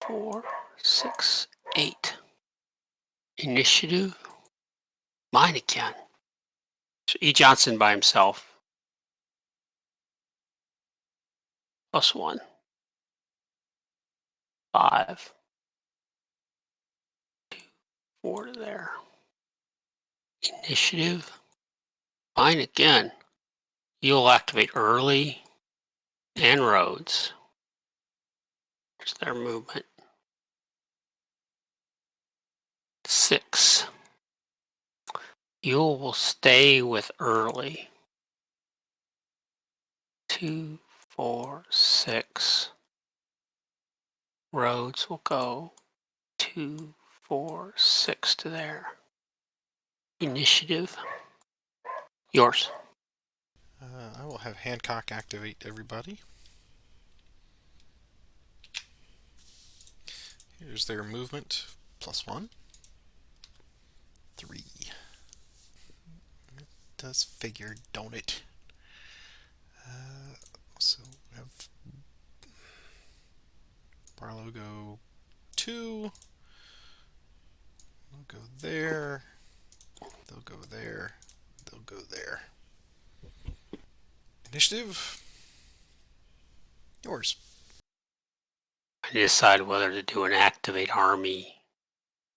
4, 6, 8. Initiative. Mine again. So E. Johnson by himself. +1. 5. 2, 4 to there. Initiative. Mine again. You'll activate early and Rhodes. There's their movement. 6. You will stay with early. 2, 4, 6. Rhodes will go 2, 4, 6 to there. Initiative. Yours. I will have Hancock activate everybody. Here's their movement. +1. 3. It does figure, don't it? So we have Barlow go 2. We'll go there. They'll go there. They'll go there. Initiative. Yours. I decide whether to do an activate army.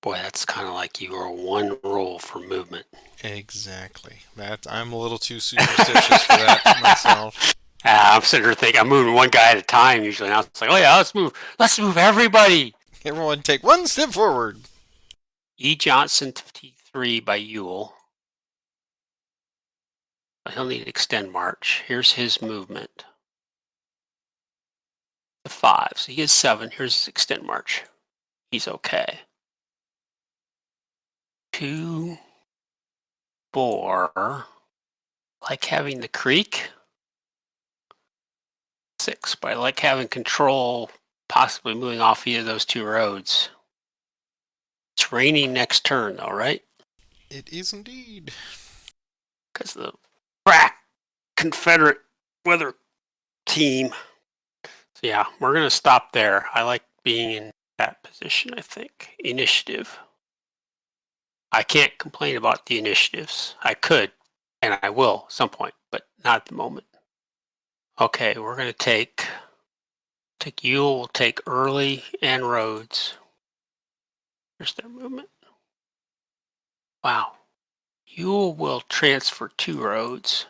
Boy, that's kind of like you roll 1 roll for movement. Exactly. That I'm a little too superstitious for that myself. I'm sitting here thinking I'm moving one guy at a time usually. Now it's like, oh yeah, let's move everybody. Everyone take 1 step forward. E. Johnson to T3 by Ewell. He'll need to extend march. Here's his movement. The 5. So he is 7. Here's his extend march. He's okay. 2, 4. Like having the creek. 6. But I like having control, possibly moving off either of those 2 roads. It's raining next turn, though, right? It is indeed. Because the crack Confederate weather team. So yeah, we're going to stop there. I like being in that position, I think. Initiative. I can't complain about the initiatives. I could, and I will at some point, but not at the moment. Okay, we're going to take Ewell, we'll take Early and Rhodes. Here's their movement. Wow. Ewell will transfer 2 roads.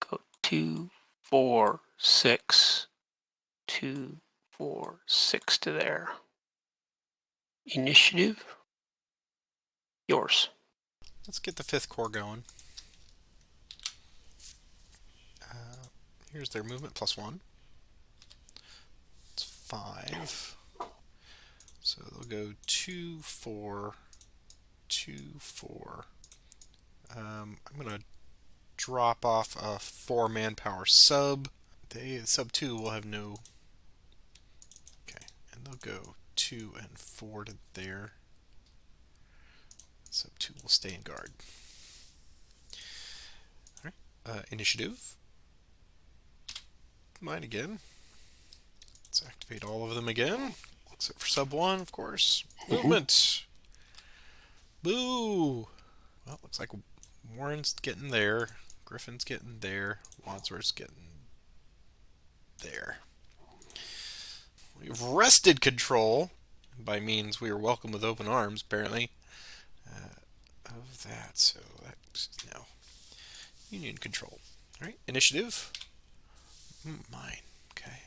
Go 2, 4, 6, 2, 4, 6 to there. Initiative. Yours. Let's get the 5th Corps going. Here's their movement, +1. It's 5. So they'll go 2, 4, 2, 4. I'm going to drop off a 4 manpower sub. Sub 2 will have no... Okay, and they'll go 2 and 4 to there. Sub 2 will stay in guard. Alright, initiative. Mine again. Let's activate all of them again, except for sub 1, of course. Movement! Boo! Well, looks like Warren's getting there. Griffin's getting there. Wadsworth's getting there. We've wrested control, by means we are welcome with open arms, apparently, of that. So that's now Union control. Alright, initiative. Mine. Okay.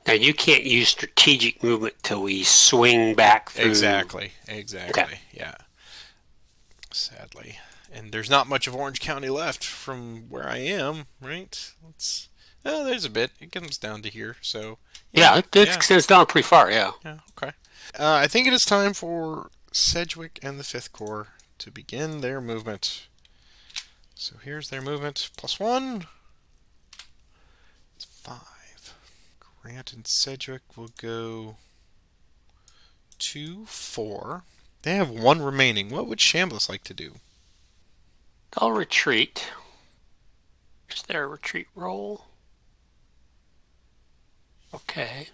Now you can't use strategic movement till we swing back through. Exactly. Okay. Yeah. Sadly. And there's not much of Orange County left from where I am, right? There's a bit. It comes down to here, so... Yeah, it extends down pretty far, yeah. Yeah, okay. I think it is time for Sedgwick and the 5th Corps to begin their movement. So here's their movement. +1. It's 5. Grant and Sedgwick will go 2, 4. They have 1 remaining. What would Chambliss like to do? They'll retreat. Is there a retreat roll? Okay.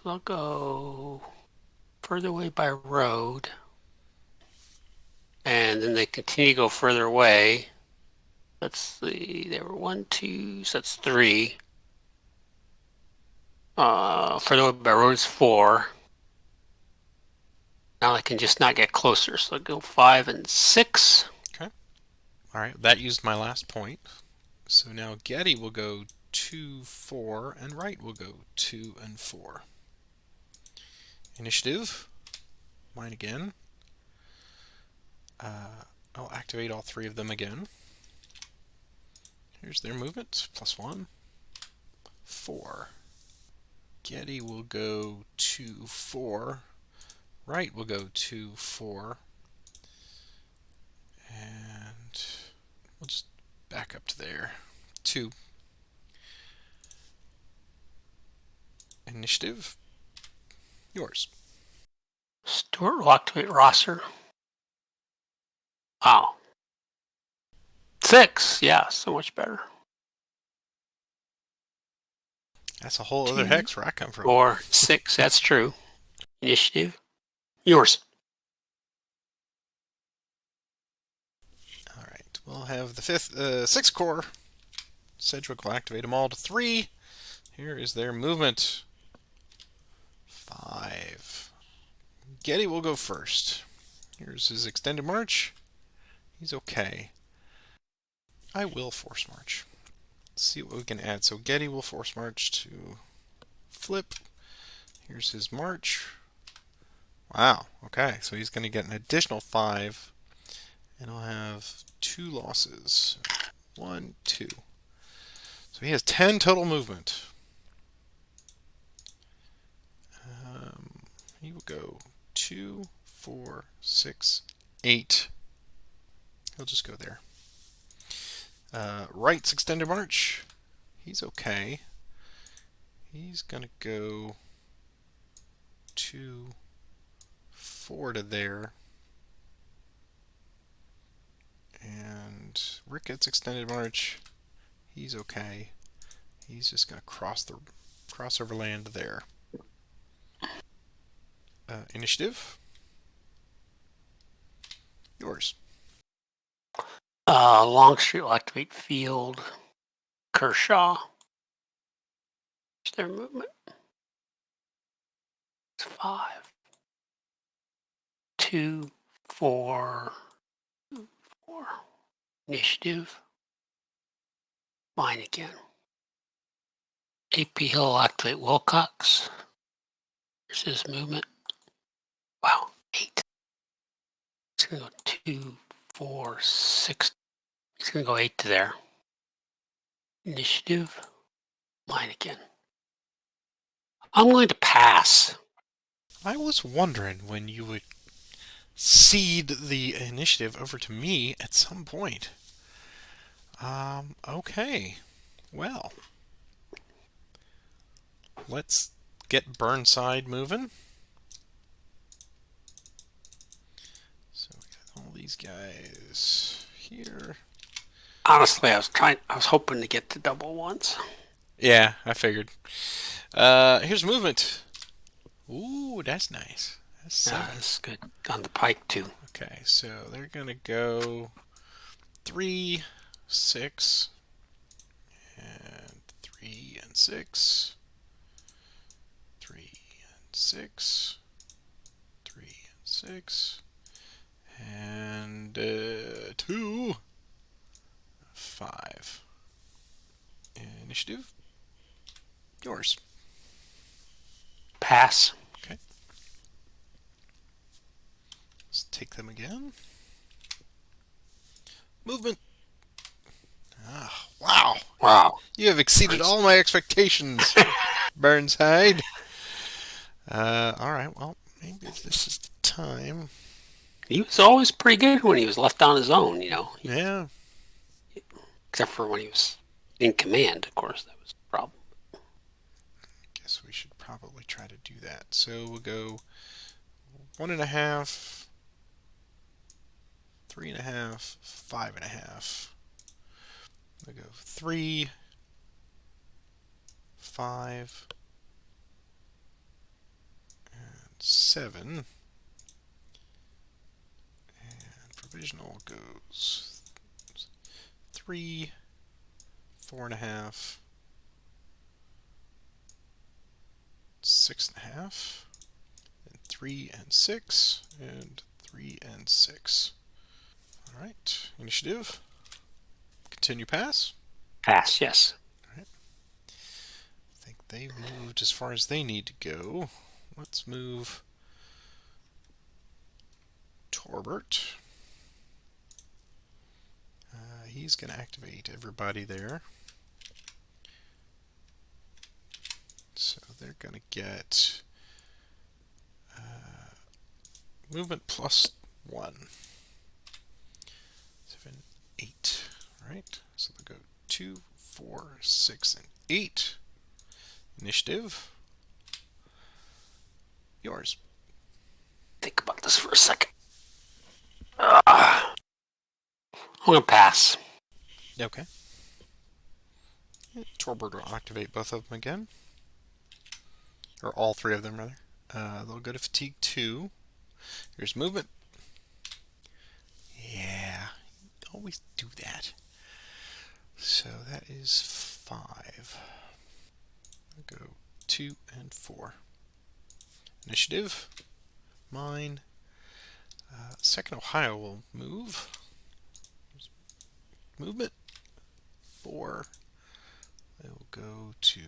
They'll go further away by road. And then they continue to go further away. Let's see. There were 1, 2, so that's 3. Further away by road is 4. Now they can just not get closer. So they'll go 5 and 6. Okay. Alright, that used my last point. So now Getty will go 2, 4, and Wright will go 2 and 4. Initiative. Mine again. I'll activate all 3 of them again. Here's their movement. +1. 4. Getty will go 2, 4. Wright will go 2, 4. And we'll just back up to there. 2. Initiative. Yours. Stuart will activate Rosser. Wow. 6. Yeah, so much better. That's a whole other hex where I come from. 4, 6. That's true. Initiative. Yours. Alright, we'll have the 6th Corps. Sedgwick will activate them all to 3. Here is their movement. 5. Getty will go first. Here's his extended march. He's okay. I will force march. Let's see what we can add. So Getty will force march to flip. Here's his march. Wow, okay, so he's going to get an additional 5. And he'll have 2 losses. 1, 2. So he has 10 total movement. He will go 2, 4, 6, 8. He'll just go there. Wright's extended march. He's okay. He's gonna go 2, 4 to there. And Ricketts extended march. He's okay. He's just gonna cross Overland there. Initiative. Yours. Longstreet will activate field. Kershaw. Is their movement? It's 5, 2, 4, 4. Initiative. Mine again. AP Hill will activate Wilcox. Here's his movement. Wow, 8. It's going to go 2, 4, 6. He's going to go 8 to there. Initiative. Mine again. I'm going to pass. I was wondering when you would cede the initiative over to me at some point. Okay. Well, let's get Burnside moving. So we got all these guys here. Honestly, I was hoping to get to double once. Yeah, I figured. Here's movement. Ooh, that's nice. That's 7. That's good. On the pike, too. Okay, so they're gonna go 3, 6, and 3 and 6, 3 and 6, 3 and 6, and 2, 5. Initiative. Yours. Pass. Okay. Let's take them again. Movement. Ah, wow. Wow. You have exceeded all my expectations, Burnside. All right. Well, maybe this is the time. He was always pretty good when he was left on his own, Yeah. Except for when he was in command, of course. That was a problem. Guess we should probably try to do that. So we'll go 1.5, 3.5, 5.5. We'll go 3, 5, and 7. And provisional goes 3, 4.5, 6.5, and 3 and 6, and 3 and 6. All right, initiative. Continue pass. Pass, yes. All right. I think they've moved as far as they need to go. Let's move Torbert. He's going to activate everybody there. So they're going to get movement +1. 7, 8. All right. So they'll go 2, 4, 6, and 8. Initiative. Yours. Think about this for a second. I'm going to pass. Okay. Torbert will activate both of them again. Or all 3 of them, rather. They'll go to fatigue 2. Here's movement. Yeah, always do that. So that is 5. I'll go 2 and 4. Initiative. Mine. 2nd Ohio will move. Movement. 4. They will go to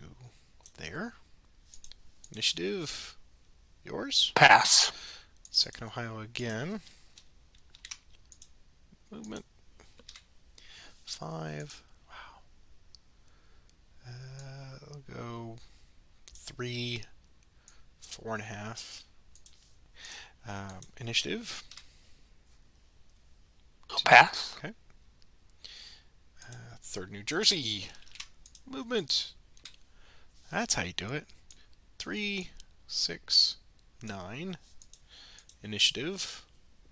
there. Initiative. Yours. Pass. 2nd Ohio again. Movement. 5. Wow. I'll go 3, 4.5. Initiative. I'll pass. Okay. 3rd New Jersey. Movement. That's how you do it. 3, 6, 9. Initiative.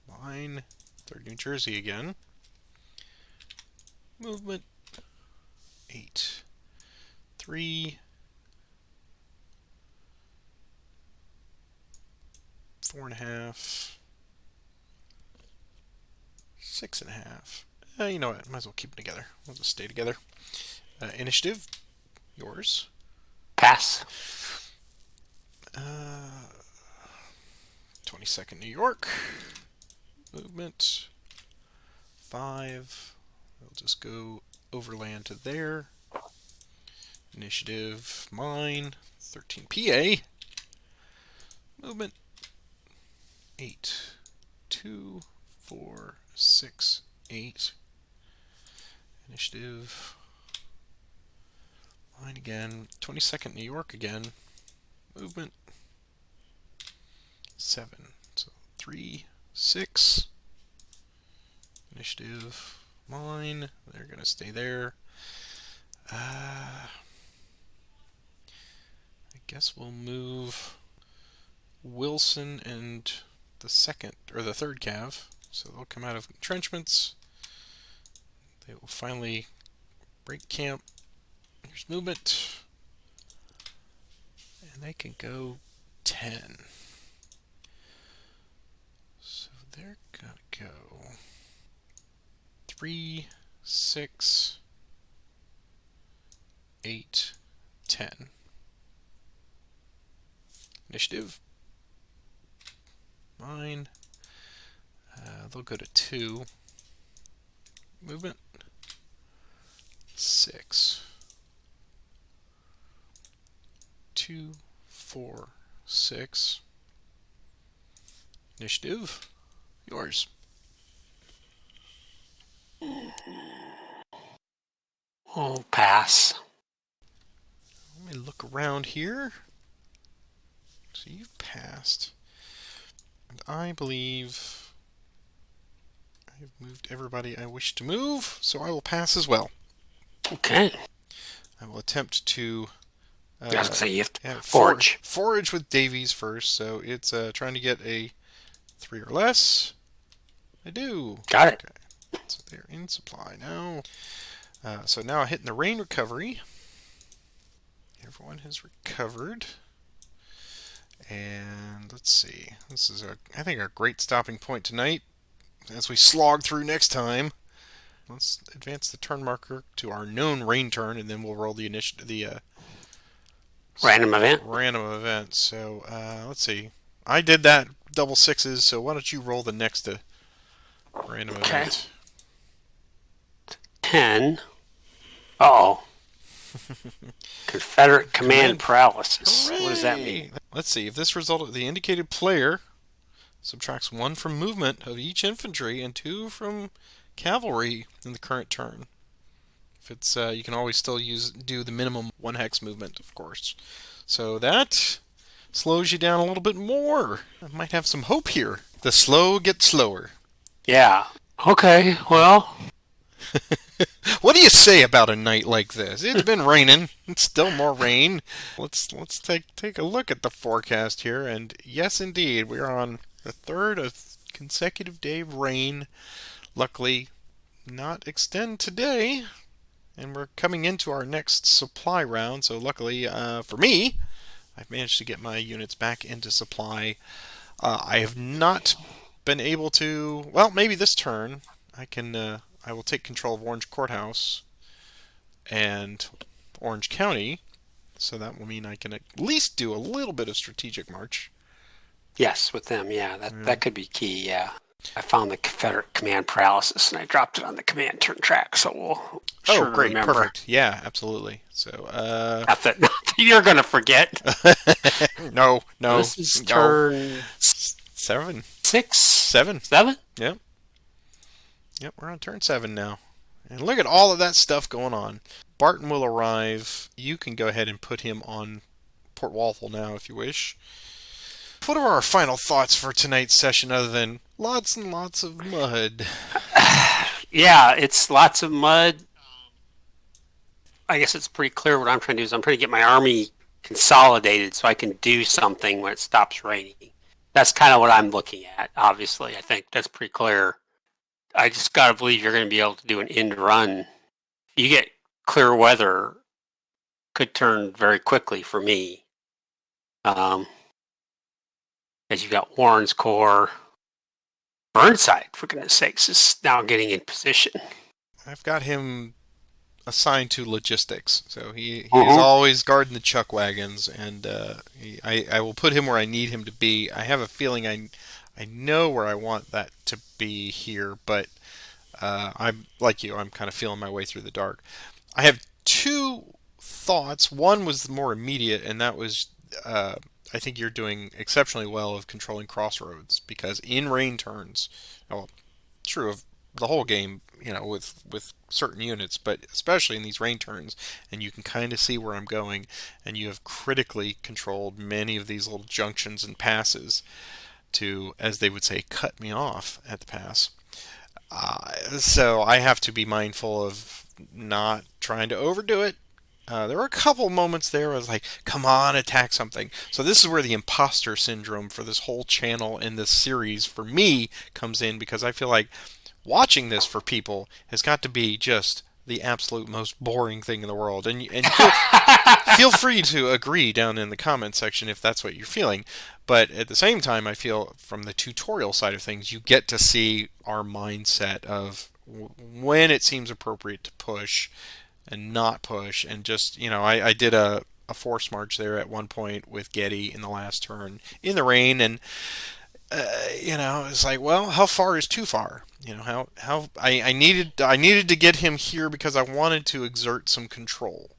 Line. 3rd New Jersey again. Movement. 8. 3. 4.5. 6.5. You know what? Might as well keep them together. We'll just stay together. Initiative. Yours. Pass. 22nd New York. Movement. 5. We'll just go Overland to there. Initiative. Mine. 13 PA. Movement. 8. 2, 4, 6, 8. Initiative. Mine again. 22nd New York again. Movement. 7. So 3, 6. Initiative. Mine. They're going to stay there. I guess we'll move Wilson and the 2nd, or the 3rd Cav. So they'll come out of entrenchments. They will finally break camp. Here's movement. And they can go 10. So they're going to go 3, 6, 8, 10. Initiative. Mine. They'll go to 2. Movement. 6. 2, 4, 6. Initiative. Yours. Oh, pass. Let me look around here. So you've passed. And I believe I've moved everybody I wish to move, so I will pass as well. Okay. I will attempt to I was gonna say you have to yeah, forage. Forage with Davies first, so it's trying to get a 3 or less. I do. Got it. Okay. So they're in supply now. So now hitting the rain recovery. Everyone has recovered. And let's see. This is, I think, a great stopping point tonight as we slog through next time. Let's advance the turn marker to our known rain turn, and then we'll roll the Random event. Random event. So let's see. I did that double 6s, so why don't you roll the next random event? 10. Uh-oh. Confederate command paralysis. Hooray! What does that mean? Let's see. If this result, the indicated player subtracts 1 from movement of each infantry and 2 from cavalry in the current turn. If it's, you can always still do the minimum 1 hex movement, of course. So that slows you down a little bit more. I might have some hope here. The slow get slower. Yeah. Okay, well. What do you say about a night like this? It's been raining. It's still more rain. Let's take a look at the forecast here. And yes, indeed, we are on the 3rd consecutive day of rain. Luckily, not extend today. And we're coming into our next supply round. So luckily for me, I've managed to get my units back into supply. I have not been able to. Well, maybe this turn I can. I will take control of Orange Courthouse and Orange County, so that will mean I can at least do a little bit of strategic march. Yes, with them, yeah. That could be key, yeah. I found the Confederate command paralysis, and I dropped it on the command turn track, so we'll sure great, remember. Perfect. Yeah, absolutely. So, Not that you're going to forget. No. This is turn 7. 6? 7. 7? Yep, we're on turn 7 now. And look at all of that stuff going on. Barton will arrive. You can go ahead and put him on Port Walthall now if you wish. What are our final thoughts for tonight's session other than lots and lots of mud? Yeah, it's lots of mud. I guess it's pretty clear what I'm trying to do is I'm trying to get my army consolidated so I can do something when it stops raining. That's kind of what I'm looking at. Obviously, I think that's pretty clear. I just got to believe you're going to be able to do an end run. You get clear weather, could turn very quickly for me. Um, as you got Warren's Corps, Burnside, for goodness sakes, is now getting in position. I've got him assigned to logistics, so he is Mm-hmm. always guarding the chuck wagons, and I will put him where I need him to be. I have a feeling I know where I want that to be here, but I'm like you. I'm kind of feeling my way through the dark. I have two thoughts. One was more immediate, and that was I think you're doing exceptionally well of controlling crossroads because in rain turns, well, true of the whole game, with certain units, but especially in these rain turns, and you can kind of see where I'm going, and you have critically controlled many of these little junctions and passes to, as they would say, cut me off at the pass. So I have to be mindful of not trying to overdo it. There were a couple moments there where I was like, come on, attack something. So this is where the imposter syndrome for this whole channel and this series for me comes in because I feel like watching this for people has got to be just the absolute most boring thing in the world. And feel free to agree down in the comment section if that's what you're feeling. But at the same time, I feel from the tutorial side of things, you get to see our mindset of when it seems appropriate to push and not push. And just, I did a force march there at one point with Getty in the last turn in the rain, and it's like, well, how far is too far? How I needed to get him here because I wanted to exert some control,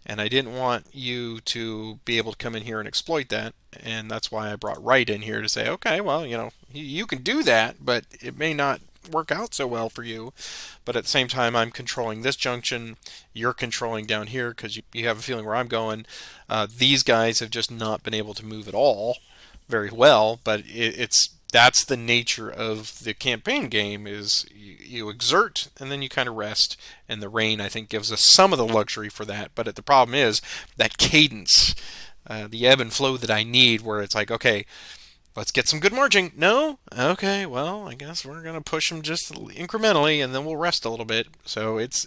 and I didn't want you to be able to come in here and exploit that, and that's why I brought Wright in here to say, okay, well, you can do that, but it may not work out so well for you. But at the same time, I'm controlling this junction, you're controlling down here because you have a feeling where I'm going. These guys have just not been able to move at all very well, but it's that's the nature of the campaign game is you exert and then you kind of rest, and the rain I think gives us some of the luxury for that. But the problem is that cadence, the ebb and flow that I need, where it's like, okay, let's get some good marching. No, okay, well, I guess we're gonna push them just incrementally and then we'll rest a little bit. So it's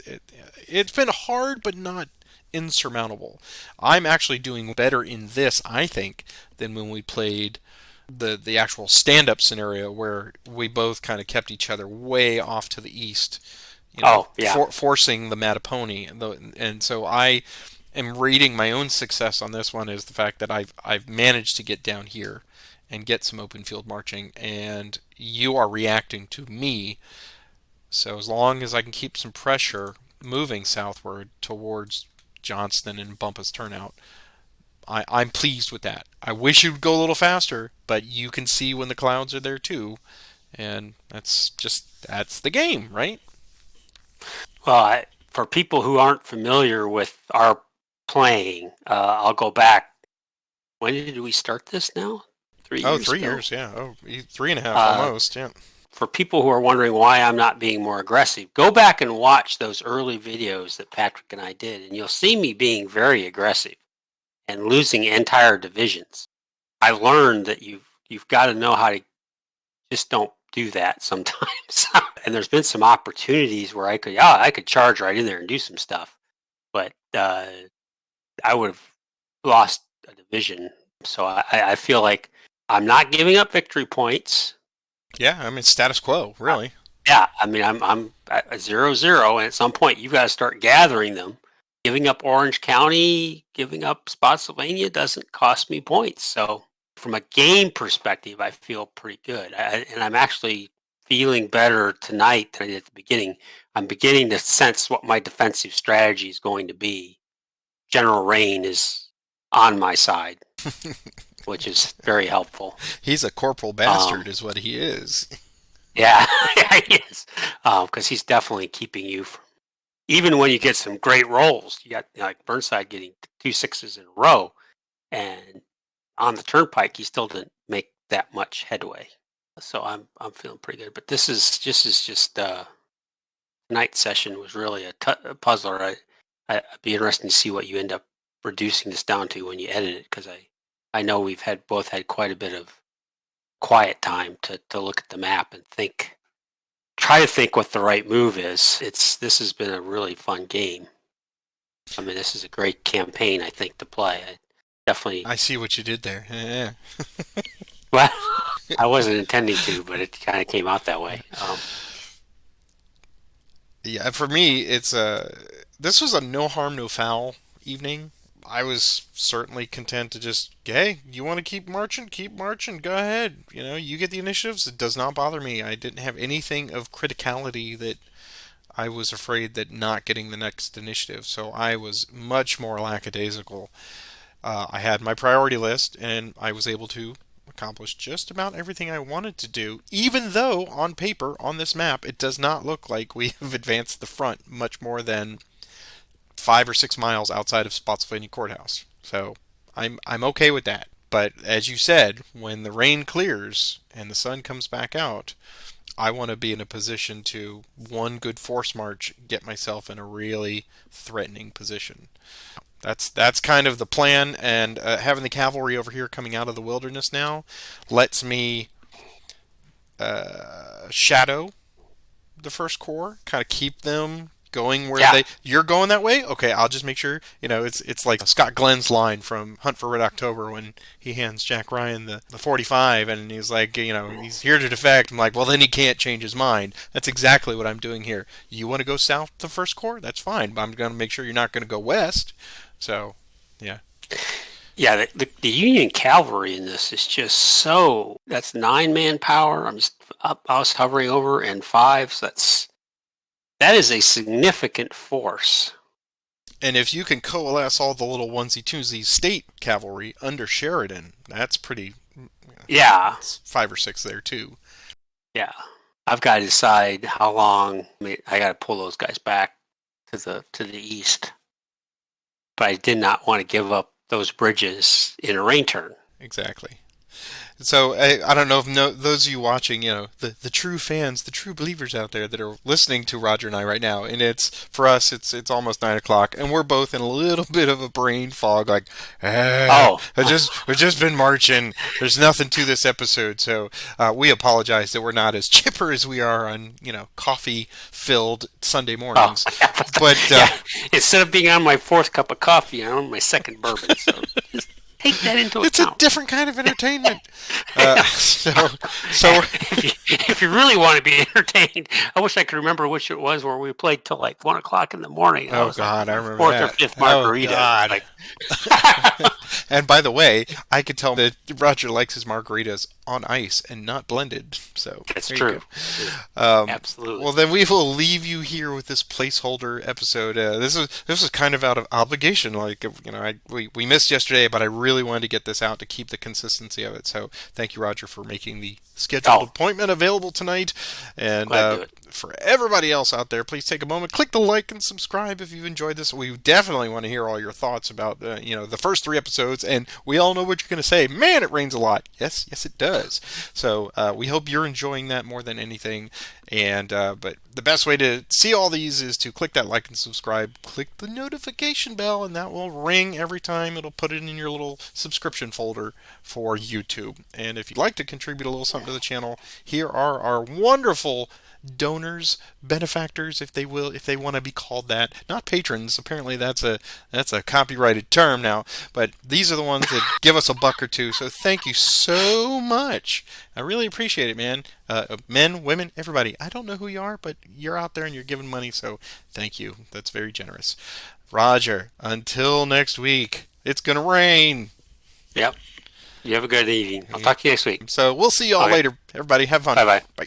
been hard but not insurmountable. I'm actually doing better in this, I think, than when we played the actual stand up scenario where we both kind of kept each other way off to the east, Oh, yeah. forcing the Mattapony, and so I am rating my own success on this one as the fact that I've managed to get down here and get some open field marching, and you are reacting to me. So as long as I can keep some pressure moving southward towards Johnston and Bumpus turnout, I'm pleased with that. I wish you'd go a little faster, but you can see when the clouds are there too, and that's the game, right? Well, for people who aren't familiar with our playing, I'll go back. When did we start this now? Three Oh, years three ago. years, yeah. Oh, 3.5 Uh, almost, yeah. for people who are wondering why I'm not being more aggressive, go back and watch those early videos that Patrick and I did, and you'll see me being very aggressive and losing entire divisions. I learned that you've got to know how to just don't do that sometimes. And there's been some opportunities where I could charge right in there and do some stuff, but I would have lost a division. So I feel like I'm not giving up victory points. Yeah, I mean status quo, Uh, really. yeah, I mean I'm at a 0-0, and at some point you've got to start gathering them. Giving up Orange County, giving up Spotsylvania doesn't cost me points. So from a game perspective, I feel pretty good, and I'm actually feeling better tonight than I did at the beginning. I'm beginning to sense what my defensive strategy is going to be. General Rain is on my side, which is very helpful. He's a corporal bastard, Um, is what he is. yeah, yeah, he is, because he's definitely keeping you from. Even when you get some great rolls, you got like Burnside getting 2 6s in a row, and on the turnpike, he still didn't make that much headway. So I'm feeling pretty good. But this is just tonight's session was really a puzzler. I'd be interested to see what you end up reducing this down to when you edit it, because I know we've both had quite a bit of quiet time to look at the map and try to think what the right move is. This has been a really fun game. I mean, this is a great campaign, I think, to play. Definitely. I see what you did there. Yeah. Well, I wasn't intending to, but it kind of came out that way. Yeah, for me, this was a no harm, no foul evening. I was certainly content to just, hey, you want to keep marching? Keep marching. Go ahead. You get the initiatives. It does not bother me. I didn't have anything of criticality that I was afraid that not getting the next initiative. So I was much more lackadaisical. I had my priority list, and I was able to accomplish just about everything I wanted to do, even though on paper, on this map, it does not look like we have advanced the front much more than 5 or 6 miles outside of Spotsylvania Courthouse. So I'm okay with that. But as you said, when the rain clears and the sun comes back out, I want to be in a position to, one good force march, get myself in a really threatening position. That's kind of the plan, and having the cavalry over here coming out of the wilderness now lets me shadow the First Corps, kind of keep them going where Yeah. you're going that way. Okay, I'll just make sure. It's like Scott Glenn's line from Hunt for Red October when he hands Jack Ryan the 45, and he's like, he's here to defect. I'm like, well, then he can't change his mind. That's exactly what I'm doing here. You want to go south the First Corps? That's fine, but I'm going to make sure you're not going to go west. So, yeah. Yeah, the Union cavalry in this is just that's 9-man power. I'm just I was hovering over, and 5. So that is a significant force. And if you can coalesce all the little onesie-twosie state cavalry under Sheridan, that's pretty. Yeah. It's 5 or 6 there too. Yeah. I've got to decide how long. I got to pull those guys back to the east. But I did not want to give up those bridges in a rain turn. Exactly. So I don't know if those of you watching, the true fans, the true believers out there that are listening to Roger and I right now, and for us, it's almost 9 o'clock, and we're both in a little bit of a brain fog. Like, we've just been marching. There's nothing to this episode, so we apologize that we're not as chipper as we are on coffee-filled Sunday mornings. But instead of being on my 4th cup of coffee, I'm on my 2nd bourbon. So. Take that into account. It's a different kind of entertainment. So if you really want to be entertained, I wish I could remember which it was where we played till like 1 o'clock in the morning. Oh God, I remember 4th that. or 5th margarita. Oh God. And by the way, I could tell that Roger likes his margaritas on ice and not blended. So that's true. Absolutely. Well, then we will leave you here with this placeholder episode. This was kind of out of obligation. Like we missed yesterday, but I really wanted to get this out to keep the consistency of it. So thank you, Roger, for making the scheduled appointment available tonight. And for everybody else out there, please take a moment, click the like and subscribe if you've enjoyed this. We definitely want to hear all your thoughts about the first 3 episodes, and we all know what you're going to say. Man, it rains a lot. Yes, it does. So we hope you're enjoying that more than anything. And but the best way to see all these is to click that like and subscribe, click the notification bell, and that will ring every time. It'll put it in your little subscription folder for YouTube. And if you'd like to contribute a little something to the channel, here are our wonderful donors, benefactors, if they want to be called that. Not patrons. Apparently that's a copyrighted term now, but these are the ones that give us $1 or $2. So thank you so much. I really appreciate it, man. Men, women, everybody. I don't know who you are, but you're out there and you're giving money, so thank you. That's very generous. Roger, until next week. It's going to rain. Yep. You have a good evening. I'll talk to you next week. So we'll see you all later. Everybody, have fun. Bye-bye. Bye.